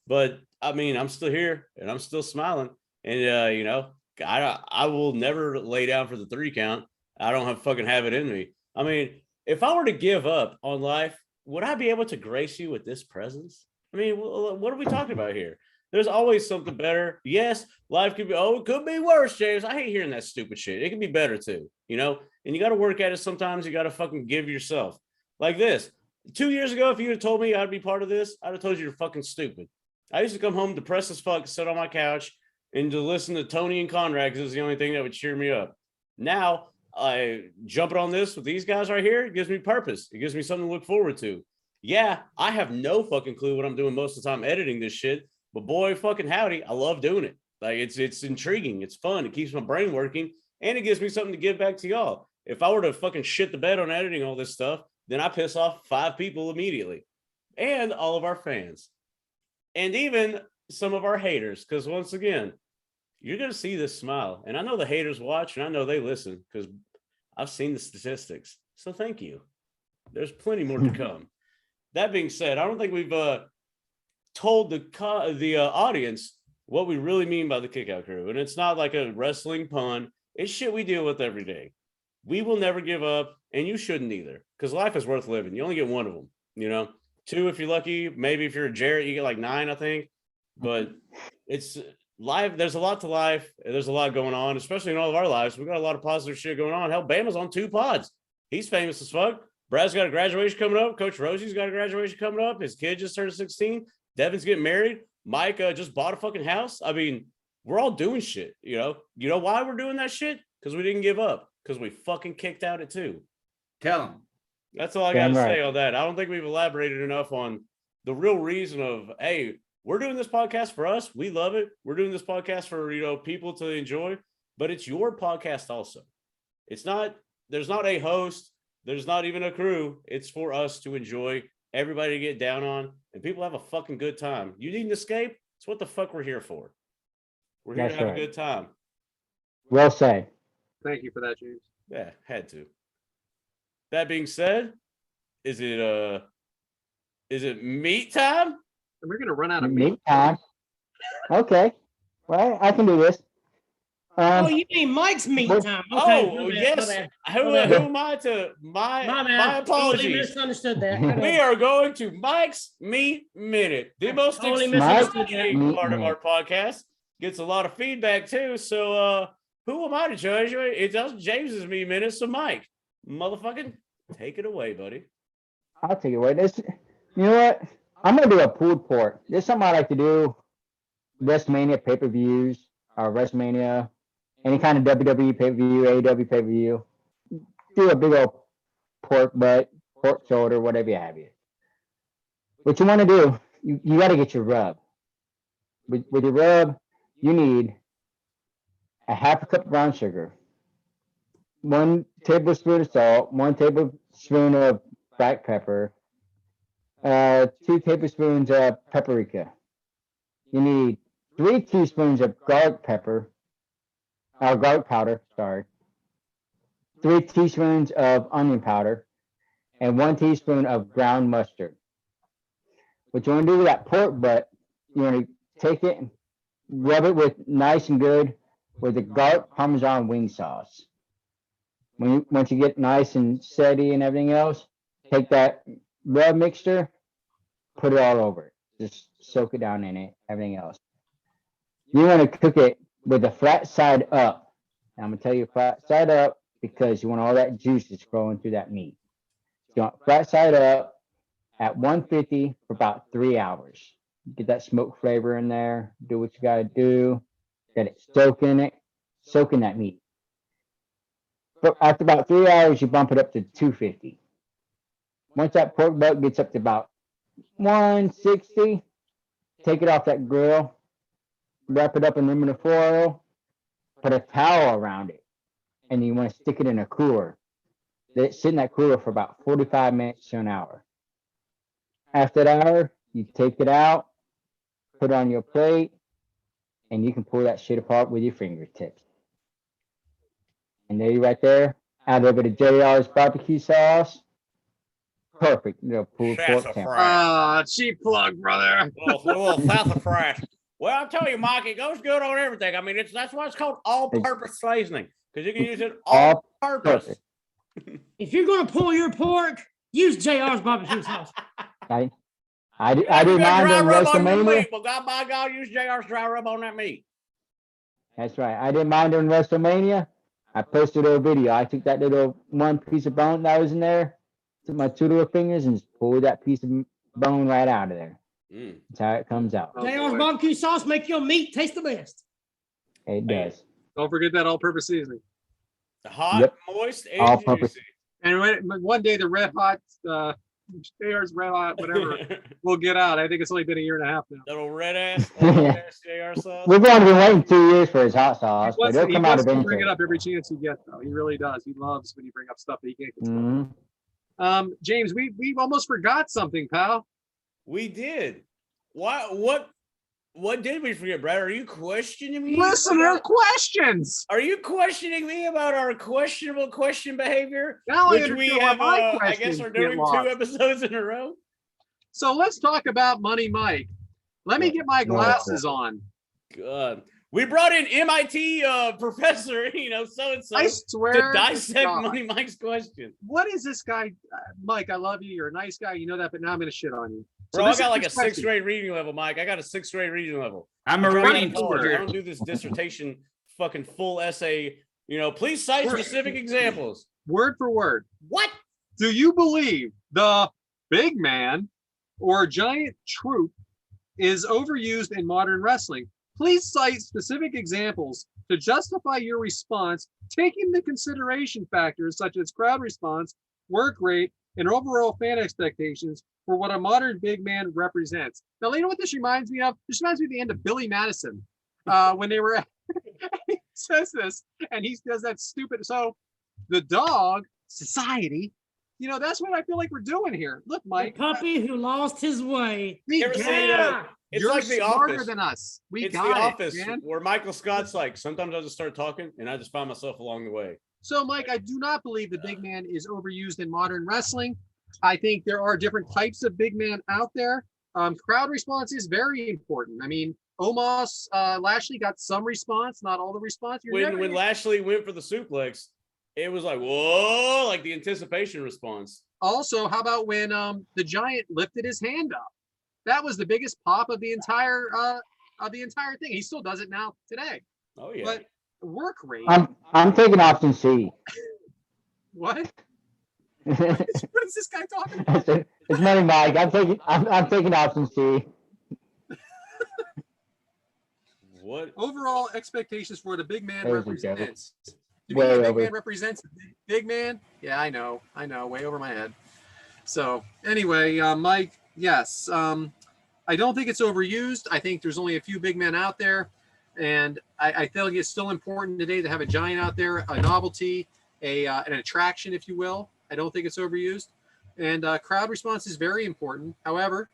But I mean, I'm still here and I'm still smiling. And, you know, I will never lay down for the 3 count. I don't have it in me. I mean, if I were to give up on life, would I be able to grace you with this presence? I mean, what are we talking about here? There's always something better. Yes, life could be, it could be worse, James. I hate hearing that stupid shit. It can be better too, you know? And you got to work at it sometimes. You got to fucking give yourself. Like this. 2 years ago, if you had told me I'd be part of this, I'd have told you you're fucking stupid. I used to come home depressed as fuck, sit on my couch, and to listen to Tony and Conrad because it was the only thing that would cheer me up. Now, I jumping on this with these guys right here, it gives me purpose. It gives me something to look forward to. Yeah, I have no fucking clue what I'm doing most of the time editing this shit, but boy, fucking howdy, I love doing it. Like it's intriguing, it's fun, it keeps my brain working, and it gives me something to give back to y'all. If I were to fucking shit the bed on editing all this stuff, then I piss off 5 people immediately, and all of our fans, and even some of our haters. Because once again, you're gonna see this smile, and I know the haters watch, and I know they listen because I've seen the statistics. So thank you. There's plenty more to come. That being said, I don't think we've told the audience what we really mean by the kickout crew. And it's not like a wrestling pun. It's shit we deal with every day. We will never give up, and you shouldn't either, because life is worth living. You only get one of them, you know? 2 if you're lucky. Maybe if you're a Jarrett, you get like 9, I think. But it's life, there's a lot to life. There's a lot going on, especially in all of our lives. We got a lot of positive shit going on. Hell, Bama's on 2 pods. He's famous as fuck. Brad's got a graduation coming up. Coach Rosey's got a graduation coming up. His kid just turned 16. Devyn's getting married. Mike just bought a fucking house. I mean, we're all doing shit, you know? You know why we're doing that shit? Because we didn't give up. Because we fucking kicked out at 2. Tell him. That's all I got Damn to right. say on that. I don't think we've elaborated enough on the real reason of, hey, we're doing this podcast for us. We love it. We're doing this podcast for, you know, people to enjoy, but it's your podcast also. It's not, there's not a host. There's not even a crew. It's for us to enjoy, everybody to get down on, and people have a fucking good time. You need an escape? It's what the fuck we're here for. We're here That's to have right. a good time. Well said. Thank you for that, James. Yeah, had to. That being said, is it meat time? And we're gonna run out of meat. Meat time. Okay. Well, I can do this. Oh, you mean Mike's meat what- time? Okay, Oh, my bad, yes. my bad. Who My bad. am I to? My Totally apologies. misunderstood that. My We bad. are going to Mike's Meat Minute, the most Totally misunderstood exciting that. part of our podcast. Gets a lot of feedback too. So, who am I to judge you? It's us, James's Meat Minute. So, Mike, motherfucking, take it away, buddy. I'll take it away. This, you know what? I'm gonna do a pulled pork. This is something I like to do. WrestleMania pay-per-views or WrestleMania, any kind of WWE pay-per-view, AEW pay-per-view. Do a big old pork butt, pork shoulder, whatever you have here. What you want to do, you got to get your rub. With your rub, you need a half a cup of brown sugar, 1 tablespoon of salt, 1 tablespoon of black pepper, 2 tablespoons of paprika. You need 3 teaspoons of garlic powder, sorry. 3 teaspoons of onion powder, and 1 teaspoon of ground mustard. What you want to do with that pork butt, you want to take it and rub it with nice and good with the garlic parmesan wing sauce. Once you get nice and steady and everything else, take that rub mixture, put it all over it. Just soak it down in it, everything else. You want to cook it with the flat side up. And I'm going to tell you flat side up because you want all that juice that's flowing through that meat. You want flat side up at 150 for about 3 hours. Get that smoke flavor in there. Do what you got to do. Get it soaking that meat. But after about 3 hours, you bump it up to 250. Once that pork butt gets up to about 160, take it off that grill, wrap it up in aluminum foil, put a towel around it, and you want to stick it in a cooler. Let it sit in that cooler for about 45 minutes to an hour. After that hour, you take it out, put it on your plate, and you can pull that shit apart with your fingertips. And there you right there, add a little bit of JR's barbecue sauce. Perfect, little pulled pork sandwich. Ah, cheap plug, brother. little sassafras. Well, I'll tell you, Mike, it goes good on everything. I mean, that's why it's called all-purpose seasoning, because you can use it all purpose. Perfect. If you're gonna pull your pork, use JR's barbecue sauce. I You did got mine dry during rub on your WrestleMania. meat. Well, God, by God, use JR's dry rub on that meat. That's right. I did mine during WrestleMania. I posted a video. I took that little 1 piece of bone that was in there, took my 2 little fingers and just pulled that piece of bone right out of there. That's how it comes out. Oh, JR's boy. barbecue sauce make your meat taste the best. It does. Don't forget that all-purpose seasoning. Hot, Yep. moist, and All-purpose. juicy. And one day the Red Hot, JR's Red Hot, whatever, will get out. I think it's only been a year and a half now. Little red ass JR sauce. We've only been waiting 2 years for his hot sauce, but He it'll come out wants to bring eventually. it up every chance he gets, though. He really does. He loves when you bring up stuff that he can't control. Mhm. James, we almost forgot something, pal. We did. What did we forget, Brad? Are you questioning me? Listener questions. Are you questioning me about our questionable question behavior? Now I Which we understand why have, my I questions guess, are get doing lost. 2 episodes in a row. So let's talk about Money Mike. Let me get my glasses on. God. We brought in MIT professor, so-and-so I to swear to dissect God. Money Mike's question. What is this guy? Mike, I love you. You're a nice guy. You know that, but now I'm going to shit on you. Bro, this I got is like a this question. 6th grade reading level, Mike. I got a 6th grade reading level. I'm a I graduated reading college. I tutor. don't do this dissertation fucking full essay. Please cite Word. specific examples. Word for word. What? Do you believe the big man or giant troop is overused in modern wrestling? Please cite specific examples to justify your response, taking into consideration factors such as crowd response, work rate, and overall fan expectations for what a modern big man represents. Now, you know what this reminds me of? This reminds me of the end of Billy Madison when they were, he says this, and he does that stupid, so the dog society, that's what I feel like we're doing here. Look, The Mike, puppy who lost his way. we You ever get seen it. that? It's You're like The smarter Office. than us. We It's got The it, Office man. where Michael Scott's like, sometimes I just start talking and I just find myself along the way. So, Mike, I do not believe the big man is overused in modern wrestling. I think there are different types of big man out there. Crowd response is very important. I mean, Omos Lashley got some response, not all the response. When Lashley went for the suplex, it was like, whoa, like the anticipation response. Also, how about when the Giant lifted his hand up? That was the biggest pop of the entire thing. He still does it now today. Oh yeah. But work rate. I'm taking option C. What? What is this guy talking about? It's money, Mike. I'm taking option C. What? Overall expectations for the big man There we go. represents. Do you Way think the big over. man represents the big man? Yeah, I know, way over my head. So anyway, Mike, yes, I don't think it's overused. I think there's only a few big men out there, and I feel like it's still important today to have a giant out there, a novelty, an attraction, if you will. I don't think it's overused, and crowd response is very important. However,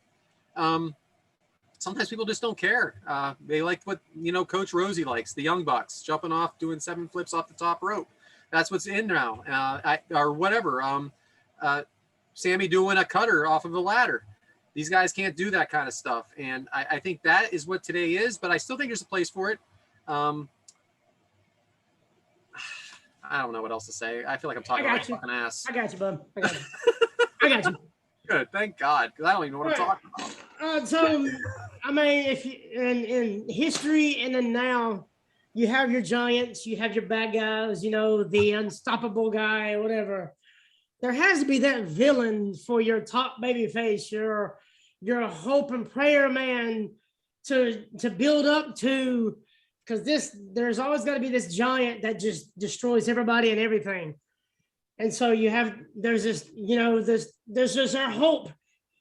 sometimes people just don't care. They like what Coach Rosey likes, the Young Bucks jumping off, doing 7 flips off the top rope. That's what's in now, or whatever. Sammy doing a cutter off of a ladder. These guys can't do that kind of stuff, and I think that is what today is. But I still think there's a place for it. I don't know what else to say. I feel like I'm talking about you. fucking ass. I got you, bud. I got you. I got you. Good, thank God, because I don't even know what I'm talking about. So, I mean, if you, in history and then now, you have your giants, you have your bad guys, the unstoppable guy, whatever. There has to be that villain for your top baby face, your hope and prayer man to build up to, because there's always got to be this giant that just destroys everybody and everything. And so there's just our hope.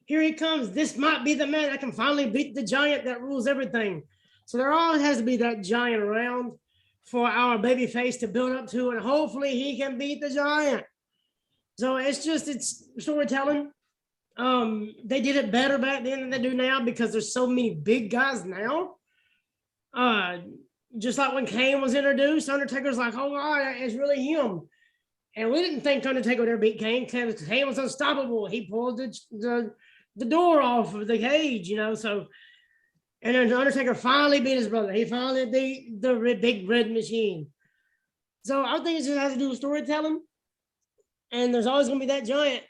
Here he comes. This might be the man that can finally beat the giant that rules everything. So there always has to be that giant around for our baby face to build up to, and hopefully he can beat the giant. So it's storytelling. They did it better back then than they do now because there's so many big guys now. Just like when Kane was introduced, Undertaker's like, oh, wow, it's really him. And we didn't think Undertaker would ever beat Kane because Kane was unstoppable. He pulled the door off of the cage, so. And then Undertaker finally beat his brother. He finally beat the big red machine. So I think it just has to do with storytelling. And there's always going to be that giant.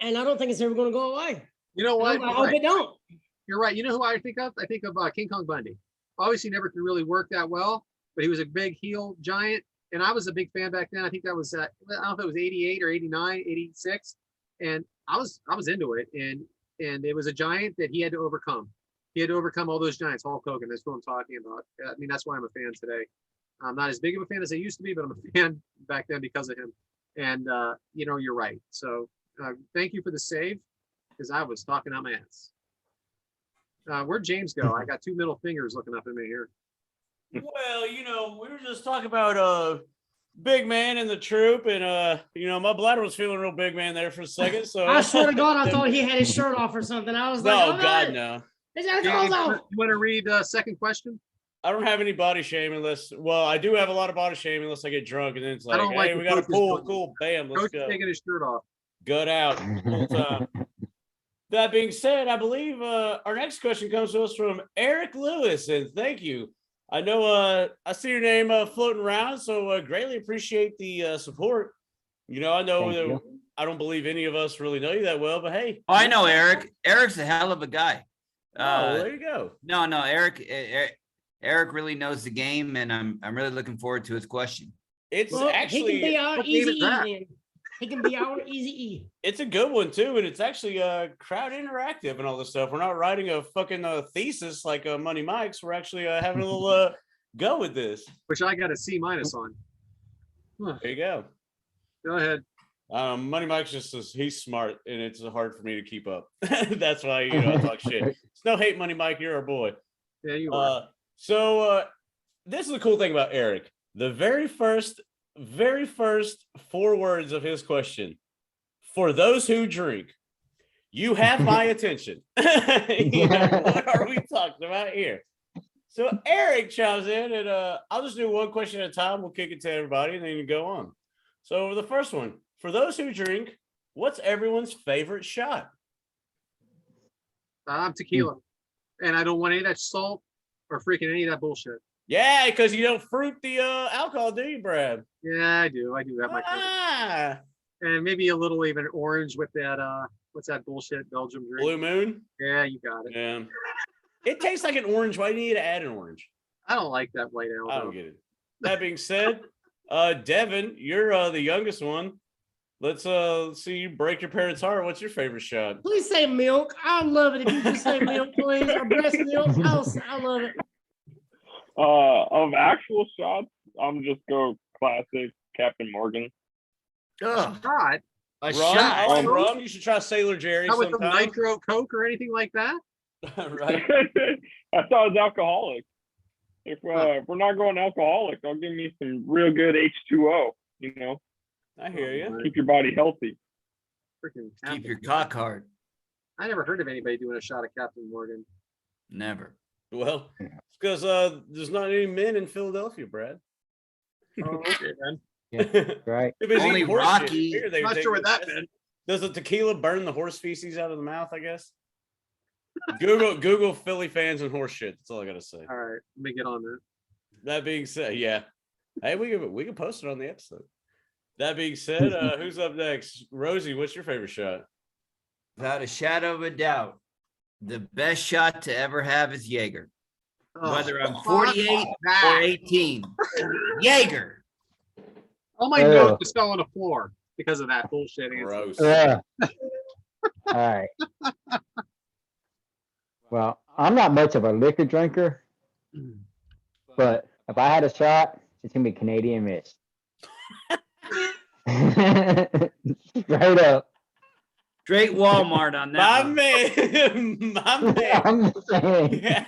And I don't think it's ever going to go away. You know what? I hope it don't. You're right. You know who I think of? I think of King Kong Bundy. Obviously, never could really work that well, but he was a big heel giant. And I was a big fan back then. I think that was, I don't know if it was 88 or 89, 86. And I was into it. And it was a giant that he had to overcome. He had to overcome all those giants. Hulk Hogan, that's what I'm talking about. I mean, that's why I'm a fan today. I'm not as big of a fan as I used to be, but I'm a fan back then because of him. And, you're right. So thank you for the save, because I was talking out my ass. Where'd James go? I got 2 middle fingers looking up at me here. Well, we were just talking about big man in the troop, and my bladder was feeling real big man there for a second. So I swear to God, I thought he had his shirt off or something. I was like, no, oh, God, no. His ass Yeah, clothes off. you want to read second question? I don't have any body shame unless, well, I do have a lot of body shame unless I get drunk, and then it's I like, don't like hey, the we got a coach's pool, drunk. cool, bam, let's Coach go. taking his shirt off. Gut out, full time. That being said, I believe our next question comes to us from Eric Lewis, and thank you. I know I see your name floating around, so greatly appreciate the support. I know Thank you. I don't believe any of us really know you that well, but hey. Oh, I know Eric. Eric's a hell of a guy. Oh, there you go. No, Eric really knows the game, and I'm really looking forward to his question. It's Well, he actually can be our what game easy is E that? then. He can be our easy E. it's a good one too, and it's actually crowd interactive and all this stuff. We're not writing a fucking thesis like Money Mike's. We're actually having a little go with this. Which I got a C- on. Huh, There you go. Go ahead. Money Mike's just he's smart, and it's hard for me to keep up. That's why I talk shit. It's no hate, Money Mike. You're our boy. Yeah, you are. So this is the cool thing about Eric. The very first 4 words of his question: for those who drink, you have my attention. What are we talking about here? So Eric chimes in, and I'll just do one question at a time. We'll kick it to everybody, and then you go on. So the first one: for those who drink, what's everyone's favorite shot? I'm tequila, and I don't want any of that salt or freaking any of that bullshit. Yeah, because you don't fruit the alcohol, do you, Brad? Yeah, I do. I do that. Ah, And maybe a little even orange with that. What's that bullshit Belgium drink? Blue Moon. Yeah, you got it. Yeah, it tastes like an orange. Why do you need to add an orange? I don't like that white ale. I though. don't get it. That being said, Devyn, you're the youngest one. Let's see you break your parents' heart. What's your favorite shot? Please say milk. I love it. If you just say milk, please, or breast milk, I love it. Of actual shots, I'm just go classic Captain Morgan. Ugh, Shot. a Rum? shot. I like rum. You should try Sailor Jerry Not with some sometime. nitro Coke or anything like that. Right. I thought it was alcoholic. If we're not going alcoholic, I'll give me some real good H2O. You know, I hear you. keep your body healthy. Freaking Keep Captain your Morgan. cock hard. I never heard of anybody doing a shot of Captain Morgan. Never. Well, it's because there's not any men in Philadelphia, Brad. Oh, okay, then. Right. If it's Only eating horse shit, Rocky. I figured they would Not take sure it. what that meant. Does the tequila burn the horse feces out of the mouth? I guess. Google Philly fans and horse shit. That's all I gotta say. All right, let me get on that. That being said, yeah. Hey, we can post it on the episode. That being said, who's up next? Rosey, what's your favorite shot? Without a shadow of a doubt, the best shot to ever have is Jaeger. Oh, Whether I'm fuck 48 or that. 18. Jaeger. All my notes just fell on the floor because of that bullshit answer. Gross. Yeah. All right. Well, I'm not much of a liquor drinker, but if I had a shot, it's gonna be Canadian Mist. Straight up. Straight Walmart on My that. one. man. My man. I'm saying, Yeah.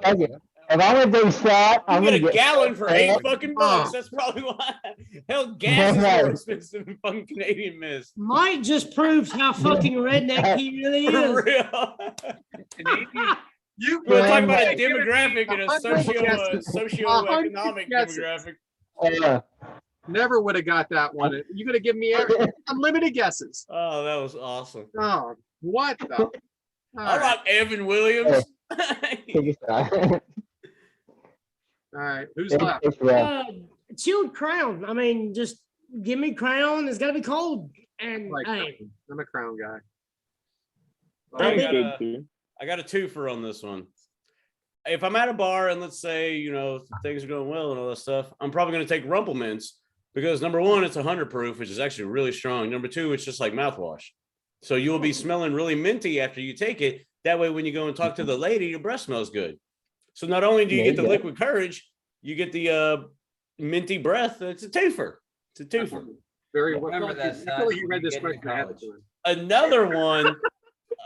okay, if I want to take a shot, I'm You gonna get a get gallon for $8 fucking bucks. Oh. That's probably why. Hell, gas is Right. more expensive than fucking Canadian Mist. Mike just proves how fucking redneck he really For is. real. Canadian. You We're talking Yeah. about a demographic and a socioeconomic 100 guesses. demographic. never would have got that one. You gonna give me unlimited guesses? Oh, that was awesome. Oh, what the? All I right, like Evan Williams. take a shot. all right. Who's It's, left? it's rough. Chilled Crown. I mean, just give me Crown. It's gotta be cold. And Like, hey, I'm a Crown guy. I That's got good a- too. I got a twofer on this one. If I'm at a bar and let's say, things are going well and all that stuff, I'm probably going to take Rumplemints because number one, it's 100 proof, which is actually really strong. Number two, it's just like mouthwash. So you'll be smelling really minty after you take it. That way, when you go and talk to the lady, your breath smells good. So not only do you There get you the go. liquid courage, you get the minty breath. It's a twofer. It's a twofer. Very well. Remember that, I feel son, like you when read you this get into question ahead of college. time. Another one.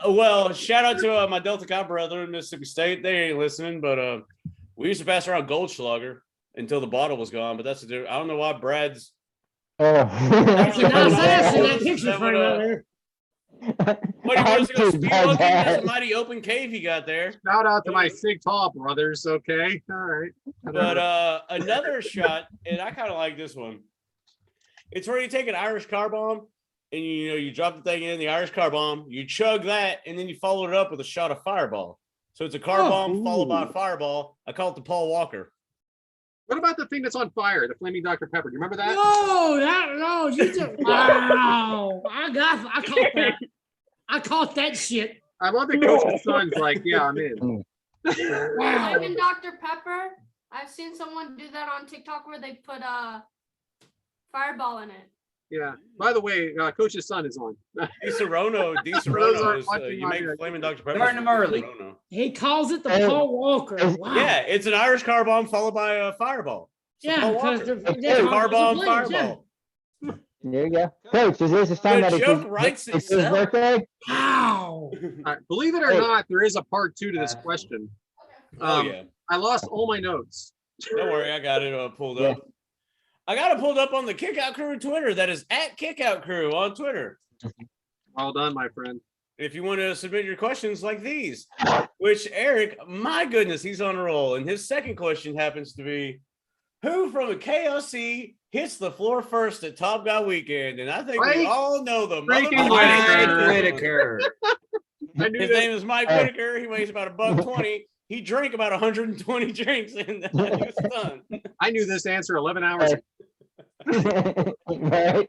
Well, shout out to my Delta Chi brother in Mississippi State. They ain't listening, but we used to pass around Goldschlager until the bottle was gone. But that's a different. I don't know why Brad's. that's a nice ass in that Is picture that what, frame right there. What, he wants to go spelunking? That's a mighty open cave he got there. Shout out to my Sig Tall brothers. Okay, all right. But another shot, and I kind of like this one. It's where you take an Irish car bomb and you drop the thing in the Irish car bomb, you chug that, and then you follow it up with a shot of Fireball. So it's a car bomb followed by a Fireball. I call it the Paul Walker. What about the thing that's on fire, the flaming Dr. Pepper? Do you remember that? No, you just wow. I caught that. I caught that shit. I love the coach's son's like, yeah, I'm in. Wow. Flaming Dr. Pepper. I've seen someone do that on TikTok where they put a fireball in it. Yeah. By the way, coach's son is on. DiSerono those aren't is, watching you my make video. flaming Dr. Pepper. Starting them early. DiSerono. He calls it the Hey. Paul Walker. Wow. Yeah, it's an Irish car bomb followed by a fireball. It's a Yeah, Paul because Walker. they're Car bomb, players, yeah. fireball. There you go. Coach, is this a sign The that joke it's writes his itself. birthday? Wow. All right, believe it or Hey. not, there is a part 2 to this question. Oh yeah. I lost all my notes. Don't worry, I got it pulled Yeah. up. I got it pulled up on the Kickout Crew Twitter. That is at Kickout Crew on Twitter. Well done, my friend. If you want to submit your questions like these, which Eric, my goodness, he's on a roll. And his second question happens to be, who from the KLC hits the floor first at Top Guy Weekend? And I think we Mike all know the freaking motherfucker. Whitaker. I knew His that. name is Mike Whitaker. He weighs about $120. He drank about 120 drinks and he was done. I knew this answer 11 hours ago. Right?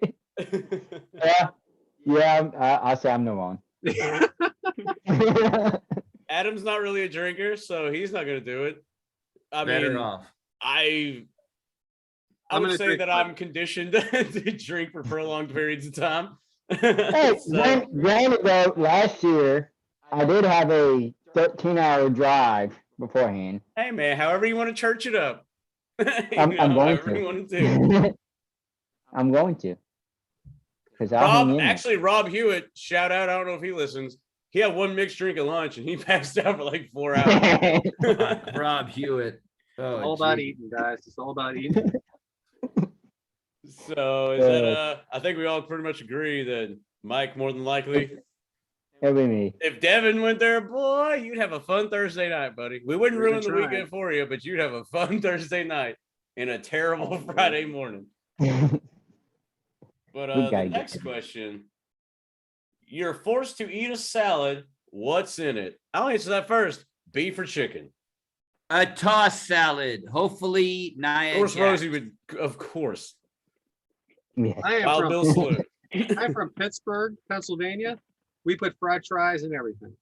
Yeah, I'll say I'm the one. Adam's not really a drinker, so he's not going to do it. I Better mean, off. I I'm would gonna say drink that mine. I'm conditioned to drink for prolonged periods of time. Hey, So, granted though, last year I did have a 13-hour drive beforehand. hey man, however you want to church it up. I'm going however to. you want to do. I'm going to. Because I'll hang in there. Actually, Rob Hewitt, shout out. I don't know if he listens. He had one mixed drink at lunch and he passed out for like 4 hours. Rob Hewitt. Oh, It's all about gee. eating, guys. It's all about eating. So is that I think we all pretty much agree that Mike more than likely. It'll be me. If Devin went there, boy, you'd have a fun Thursday night, buddy. We wouldn't We're ruin gonna the try. weekend for you, but you'd have a fun Thursday night and a terrible Friday morning. But We the gotta get next to- question. You're forced to eat a salad. What's in it? I'll answer that first. Beef or chicken? A toss salad. Hopefully, Of Nia course, Jax. Rosey would, of course. Yeah. I am Wild from, Bill Salute. I'm from Pittsburgh, Pennsylvania. We put fried fries and everything.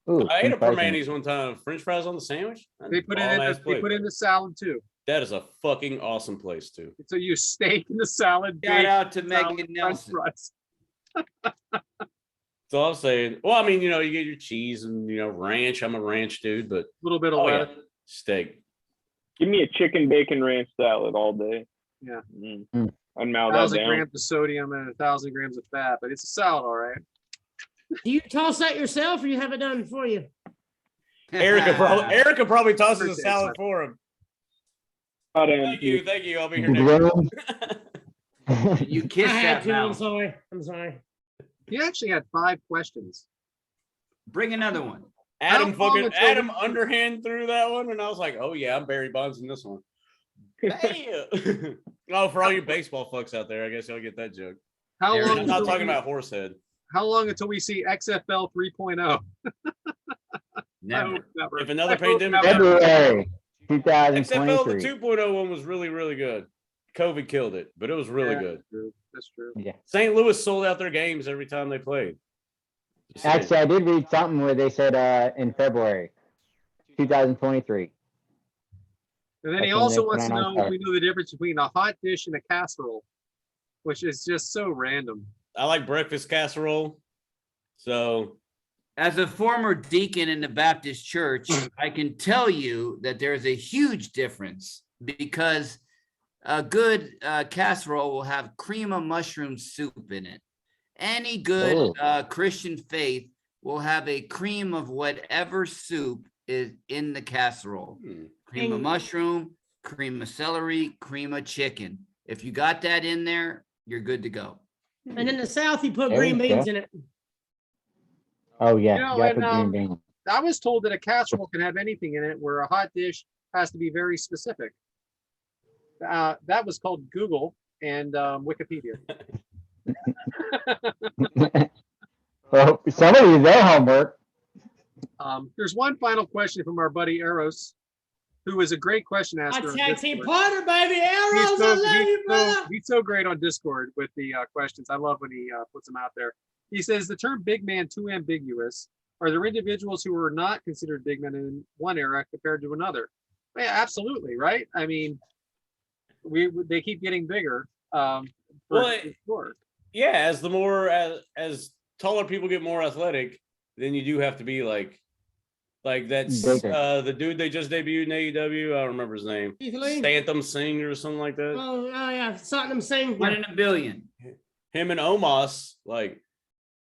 Ooh, I ate a french fries Permanis one time. French fries on the sandwich. They put it in. They put in the salad too. That is a fucking awesome place too. So you steak in the salad. Shout bacon, out to salad, Megan French Nelson. fries. That's all I'm saying. Well, I mean, you get your cheese and ranch. I'm a ranch dude, but A little bit of oh yeah, lettuce. steak. Give me a chicken bacon ranch salad all day. Yeah. I'd mow that 1,000 down. grams of sodium and 1,000 grams of fat, but it's a salad, all right. Do you toss that yourself or you have it done for you? Erica probably tosses a Appreciate it, salad son. for him. But, Thank you. I'll be here You next. grill 'em? You kiss I had that to. I'm mouth. sorry. I'm sorry. He actually had 5 questions. Bring another one. Adam How long fucking until Adam we- underhand through that one, and I was like, oh yeah, I'm Barry Bonds in this one. Bam! Oh, for all you baseball fucks out there, I guess y'all get that joke. How There it long? is. I'm not until talking we- about Horsehead. How long until we see XFL 3.0? Never. Never. If another I hope pandemic never. February XFL the 2023. 2.0 one was really, really good. COVID killed it, but it was really Yeah, good. true. That's true. Yeah. St. Louis sold out their games every time they played. Just saying. Actually, I did read something where they said in February 2023. And then he That's when also they wants to plan know on if we know the difference between a hot dish and a casserole, which is just so random. I like breakfast casserole. So As a former deacon in the Baptist church, I can tell you that there's a huge difference because a good casserole will have cream of mushroom soup in it. Any good Christian faith will have a cream of whatever soup is in the casserole. Cream of And- mushroom, cream of celery, cream of chicken. If you got that in there, you're good to go. And in the South, you put There green you beans go. in it. Oh yeah, You know, you gotta and, put green beans. I was told that a casserole can have anything in it, where a hot dish has to be very specific. That was called Google and Wikipedia. Well, somebody did their homework. There's one final question from our buddy Eros. who is a great question My asker. on tag team Discord. partner, baby. Arrows, He's so, I love you, brother. he's so great on Discord with the questions. I love when he puts them out there. He says the term big man too ambiguous. Are there individuals who are not considered big men in one era compared to another? Yeah, absolutely, right? I mean, they keep getting bigger. For Well, sure. yeah, as the more as taller people get more athletic, then you do have to be like that's Bigger. the dude they just debuted in AEW. I don't remember his name. Keith Lee? Stantham Singh or something like that. Oh, yeah, Satnam Singh. One in a billion. Him and Omos, like,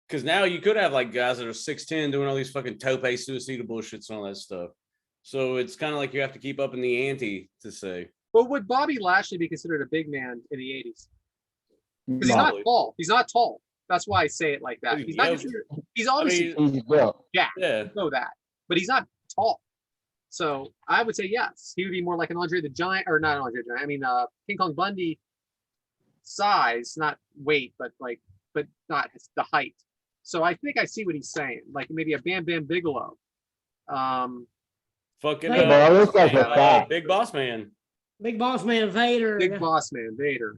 because now you could have like guys that are 6'10" doing all these fucking tope suicida bullshits and all that stuff. So it's kind of like you have to keep up in the ante to say. But would Bobby Lashley be considered a big man in the 80s? Because he's No, not Probably. tall. He's not tall. That's why I say it like that. He's not Yeah. considered, he's obviously he's built. Yeah, know that, but he's not tall. So I would say yes. He would be more like an Andre the Giant, or not Andre the Giant. I mean, King Kong Bundy size, not weight, but not the height. So I think I see what he's saying. Like maybe a Bam Bam Bigelow. fucking Hey, but those guys are fat. Big Boss Man. Big Boss Man Vader. Big Boss Man Vader.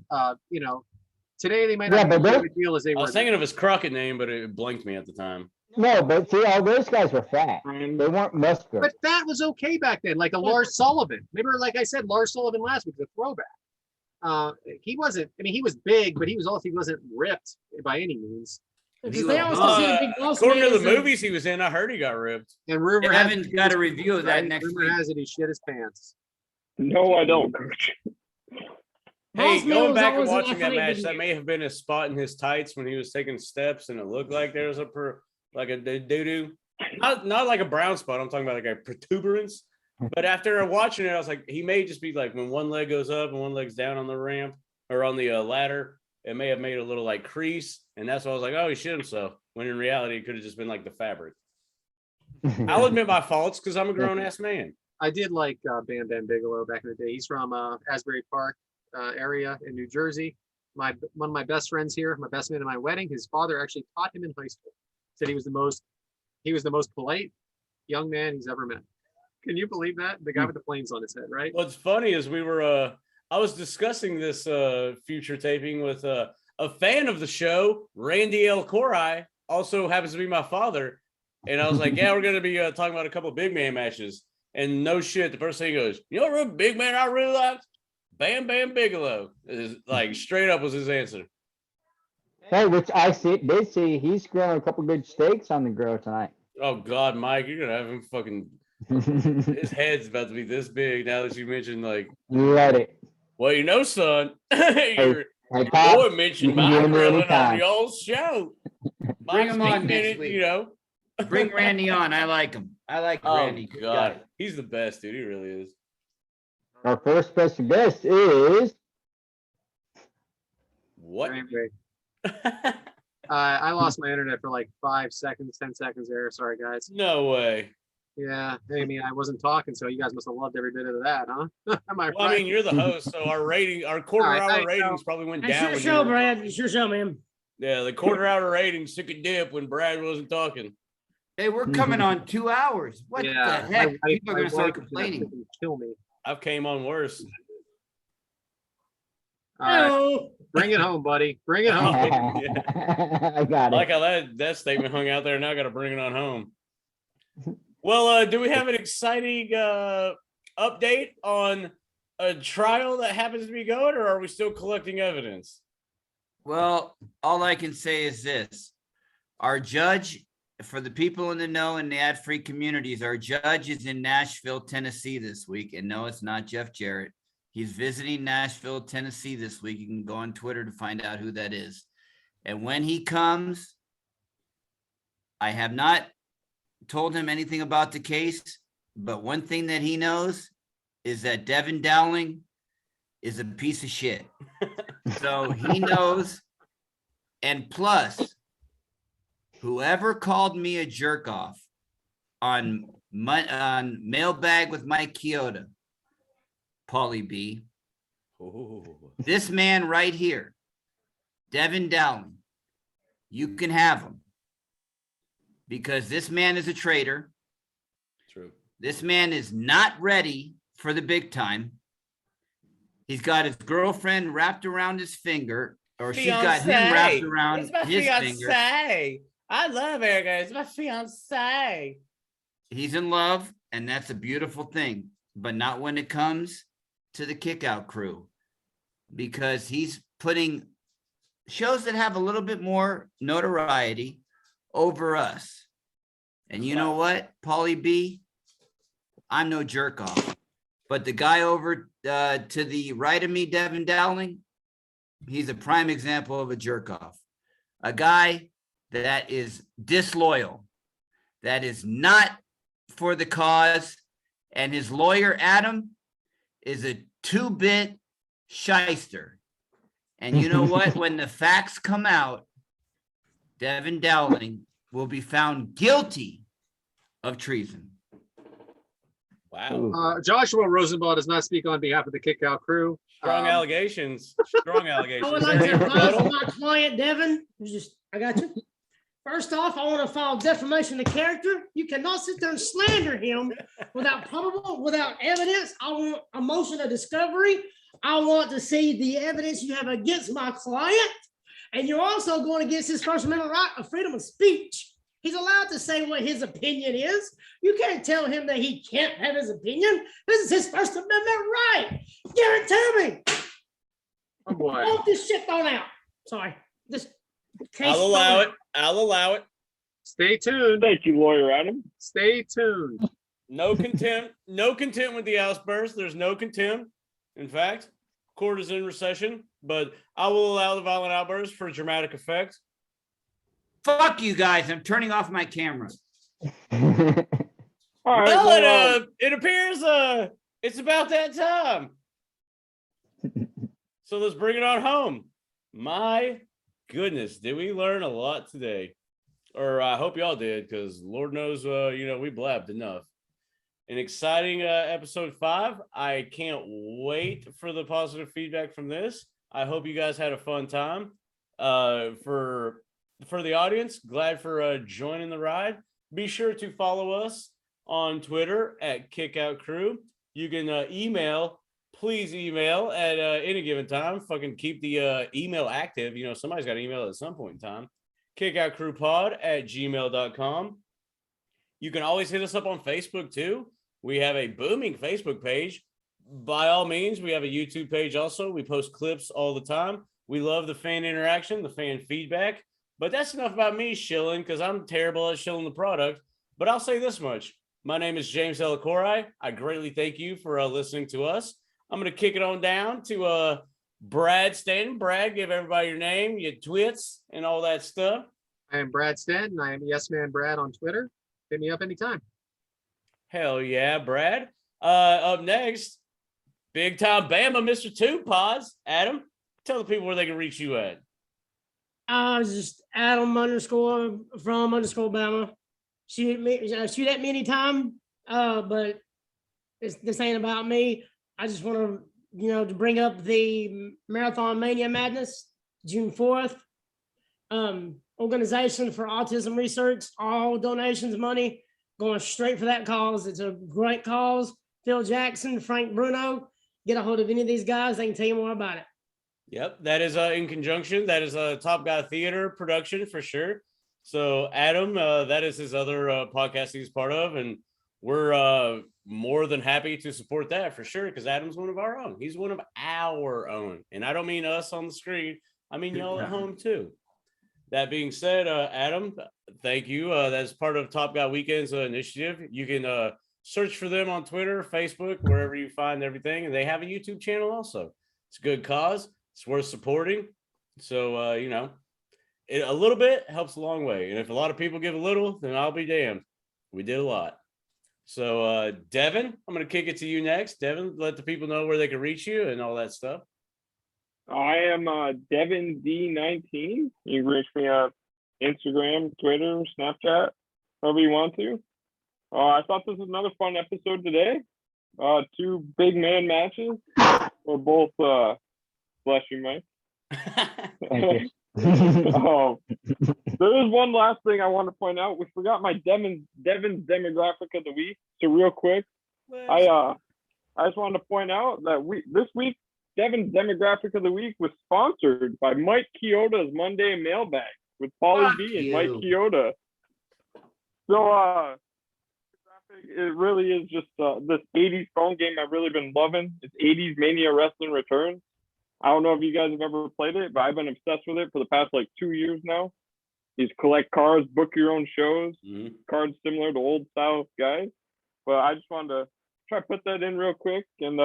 Today they might Yeah, not be but as big a deal as they I were. was thinking of his Crockett name, but it blanked me at the time. No, but see, all those guys were fat. They weren't muscular. But that was okay back then, like a Lars Sullivan. Remember, like I said, Lars Sullivan last week, the throwback. He wasn't, I mean, he was big, but he wasn't ripped by any means. Because they always consider Big Boss Man. According to the as a- movies he was in, I heard he got ripped. And rumor has Devin's it- got a review of that right? next Rumor week. has it he shit his pants. No, I don't. Hey, Boss Man going was back and always an watching that athletic match, big that man. may have been a spot in his tights when he was taking steps, and it looked like there was like a doo-doo. Not like a brown spot. I'm talking about like a protuberance. But after watching it, I was like, he may just be like when one leg goes up and one leg's down on the ramp or on the ladder, it may have made a little like crease, and that's why I was like, oh, he shit himself. When in reality, it could have just been like the fabric. I'll admit my faults because I'm a grown ass man. I did like Bam Bam Bigelow back in the day. He's from Asbury Park area in New Jersey. One of my best friends here, my best man at my wedding, his father actually taught him in high school. Said he was the most polite young man he's ever met. Can you believe that? The guy with the flames on his head, right? What's funny is I was discussing this future taping with a fan of the show, Randy El Corai, also happens to be my father. And I was like, yeah, we're going to be talking about a couple of big man matches. And no shit, the first thing he goes, you know what big man I really liked? Bam Bam Bigelow. Like straight up was his answer. Hey, which did see he's grilling a couple good steaks on the grill tonight. Oh God, Mike, you're gonna have him fucking his head's about to be this big now that you mentioned like Let it. well, you know, son, your Hey, boy Pops, mentioned you can my get him grilling on anytime. y'all's show. Bring him on next it, week. you know. Bring Randy on. I like him. I like Oh Randy. Good God, guy. he's the best, dude. He really is. Our first special guest is What? Anyway, I lost my internet for like 5 seconds, 10 seconds there. Sorry, guys. No way. Yeah, I mean, I wasn't talking, so you guys must have loved every bit of that, huh? Am I Well, I right? mean, you're the host, so our quarter All right, hour thanks, ratings probably went It's down. your when show, you were Brad. talking. It's your show, man. Yeah, the quarter hour ratings took a dip when Brad wasn't talking. Hey, we're coming on 2 hours. What Yeah, the heck? my People are gonna start wife is gonna complaining. freaking kill me. I've came on worse. All right, Hello. bring it home, buddy. Bring it home. I got I like it. how that statement hung out there. Now I got to bring it on home. Well, do we have an exciting update on a trial that happens to be going, or are we still collecting evidence? Well, all I can say is this. Our judge, for the people in the know and the ad-free communities, our judge is in Nashville, Tennessee this week. And no, it's not Jeff Jarrett. He's visiting Nashville, Tennessee this week. You can go on Twitter to find out who that is. And when he comes, I have not told him anything about the case, but one thing that he knows is that Devyn Dowling is a piece of shit. So he knows. And plus, whoever called me a jerk off on Mailbag with Mike Chioda, Paulie B, Ooh. this man right here, Devyn Dowling, you can have him. Because this man is a traitor. True. This man is not ready for the big time. He's got his girlfriend wrapped around his finger, or she's got him wrapped around It's my his finger. fiance. I love Erica. It's my fiance. He's in love, and that's a beautiful thing, but not when it comes to the Kickout Crew, because he's putting shows that have a little bit more notoriety over us. And you know what, Paulie B? I'm no jerk off, but the guy over to the right of me, Devyn Dowling, he's a prime example of a jerk off, a guy that is disloyal, that is not for the cause. And his lawyer, Adam, is a 2-bit shyster. And you know what? When the facts come out, Devyn Dowling will be found guilty of treason. Wow. Joshua Rosenbaugh does not speak on behalf of the Kickout Crew. Strong allegations. Strong allegations. I would Is like there to any advise rebuttal? my client, Devin. I got you. First off, I want to file defamation of character. You cannot sit there and slander him without evidence. I want a motion of discovery. I want to see the evidence you have against my client. And you're also going against his First Amendment right of freedom of speech. He's allowed to say what his opinion is. You can't tell him that he can't have his opinion. This is his First Amendment right. Give it to me. Oh boy. Want this shit thrown out. Sorry. This case I'll allow it. I'll allow it. Stay tuned. Thank you, lawyer Adam. Stay tuned. No contempt. No contempt with the outburst. There's no contempt. In fact, court is in recession, but I will allow the violent outburst for dramatic effect. Fuck you guys. I'm turning off my camera. All right. Well, it appears it's about that time. So let's bring it on home. My goodness, did we learn a lot today? Or I hope y'all did, because Lord knows, we blabbed enough. An exciting episode 5. I can't wait for the positive feedback from this. I hope you guys had a fun time. For the audience, glad for joining the ride. Be sure to follow us on Twitter at Kickout Crew. You can please email at any given time. Fucking keep the email active. Somebody's got to email at some point in time. kickoutcrewpod@gmail.com. You can always hit us up on Facebook too. We have a booming Facebook page. By all means, we have a YouTube page also. We post clips all the time. We love the fan interaction, the fan feedback. But that's enough about me shilling, because I'm terrible at shilling the product. But I'll say this much. My name is James Delacorai. I greatly thank you for listening to us. I'm going to kick it on down to Brad Stanton. Brad, give everybody your name, your twits, and all that stuff. I am Brad Stanton. I am Yes Man Brad on Twitter. Hit me up anytime. Hell yeah, Brad. Up next, big time Bama, Mr. Two Pods. Adam, tell the people where they can reach you at. Just Adam _from_Bama. Shoot at me anytime. But this ain't about me. I just want to bring up the Marathon Mania Madness, June 4th. Organization for Autism Research. All donations, money going straight for that cause. It's a great cause. Phil Jackson, Frank Bruno. Get a hold of any of these guys. They can tell you more about it. Yep, that is in conjunction. That is a Top Guy Theater production for sure. So Adam, that is his other podcast he's part of, and we're more than happy to support that for sure, because Adam's one of our own. He's one of our own, and I don't mean us on the screen. I mean y'all at home too. That being said, Adam, thank you. That's part of Top Guy Weekend's initiative. You can search for them on Twitter, Facebook, wherever you find everything, and they have a YouTube channel also. It's a good cause. It's worth supporting. So, a little bit helps a long way. And if a lot of people give a little, then I'll be damned. We did a lot. So, Devyn, I'm going to kick it to you next. Devyn, let the people know where they can reach you and all that stuff. I am Devyn D19. You can reach me on Instagram, Twitter, Snapchat, however you want to. I thought this was another fun episode today. 2 big man matches. We're both bless you, Mike. There is one last thing I want to point out. We forgot my Devyn's demographic of the week. So real quick, I I just wanted to point out that this week, Devyn's demographic of the week was sponsored by Mike Chioda's Monday Mailbag with Paulie Fuck B and Mike you. Chioda. So, it really is just this 80s phone game I've really been loving. It's 80s Mania Wrestling Returns. I don't know if you guys have ever played it, but I've been obsessed with it for the past like 2 years now. You just collect cards, book your own shows, cards similar to old style guys. But I just wanted to try to put that in real quick. And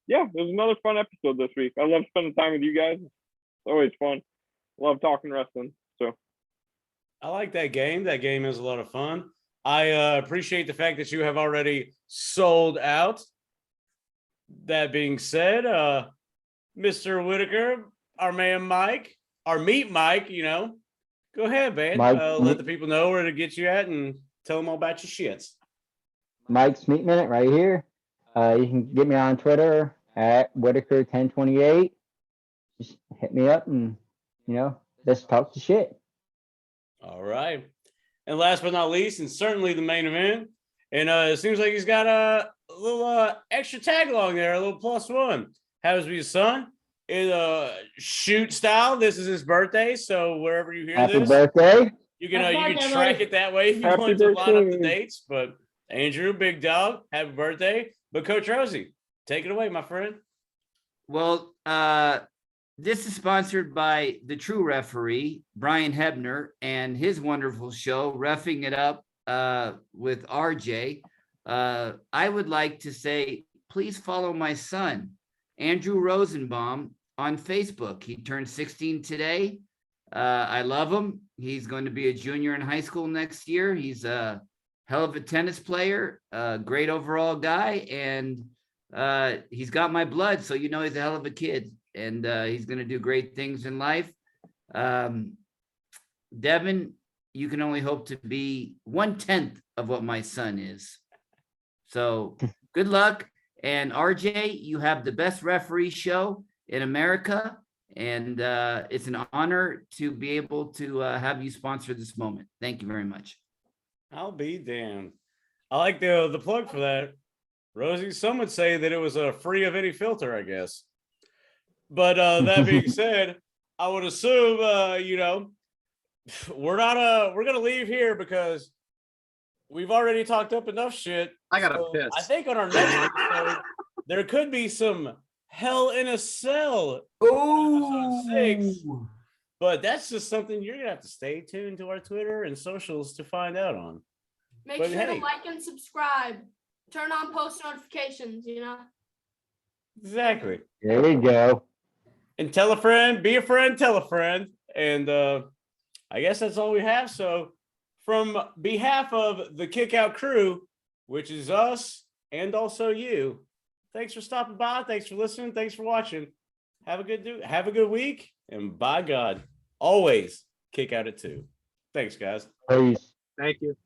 yeah, it was another fun episode this week. I love spending time with you guys. It's always fun. Love talking wrestling. So I like that game. That game is a lot of fun. I appreciate the fact that you have already sold out. That being said, Mr. Whitaker, our man Mike, our meat Mike, you know, go ahead, man. Mike, Let the people know where to get you at and tell them all about your shits. Mike's Meat Minute right here. You can get me on Twitter at Whitaker1028. Just hit me up and, you know, let's talk the shit. All right. And last but not least, and certainly the main event, and it seems like he's got a little extra tag along there, a little +1. Happens to be his son. In shoot style. This is his birthday, so wherever you hear Happy this, birthday. you can Happy birthday, track buddy. it that way if you Happy want to line up the birthday. dates. But Andrew, big dog, happy birthday. But Coach Rosey, take it away, my friend. Well, this is sponsored by the true referee, Brian Hebner, and his wonderful show, Reffing It Up with RJ. I would like to say, please follow my son, Andrew Rosenbaum, on Facebook. He turned 16 today. I love him. He's going to be a junior in high school next year. He's a hell of a tennis player, a great overall guy, and he's got my blood, so you know he's a hell of a kid, and he's going to do great things in life. Devyn, you can only hope to be 1/10 of what my son is. So good luck. And RJ, you have the best referee show in America, and it's an honor to be able to have you sponsor this moment. Thank you very much. I'll be damned. I like the plug for that, Rosie. Some would say that it was free of any filter, I guess. But that being said, I would assume you know, we're gonna leave here because we've already talked up enough shit. I got a So piss. I think on our next episode, there could be some Hell in a Cell. Oh, Episode 6. But that's just something you're gonna have to stay tuned to our Twitter and socials to find out on. Make But sure hey. to like and subscribe. Turn on post notifications, you know. Exactly. There you go. And tell a friend, be a friend, tell a friend. And I guess that's all we have. So from behalf of the Kick Out crew, which is us and also you, thanks for stopping by. Thanks for listening. Thanks for watching. Have a good week. And by God, always kick out at 2. Thanks, guys. Peace. Thank you.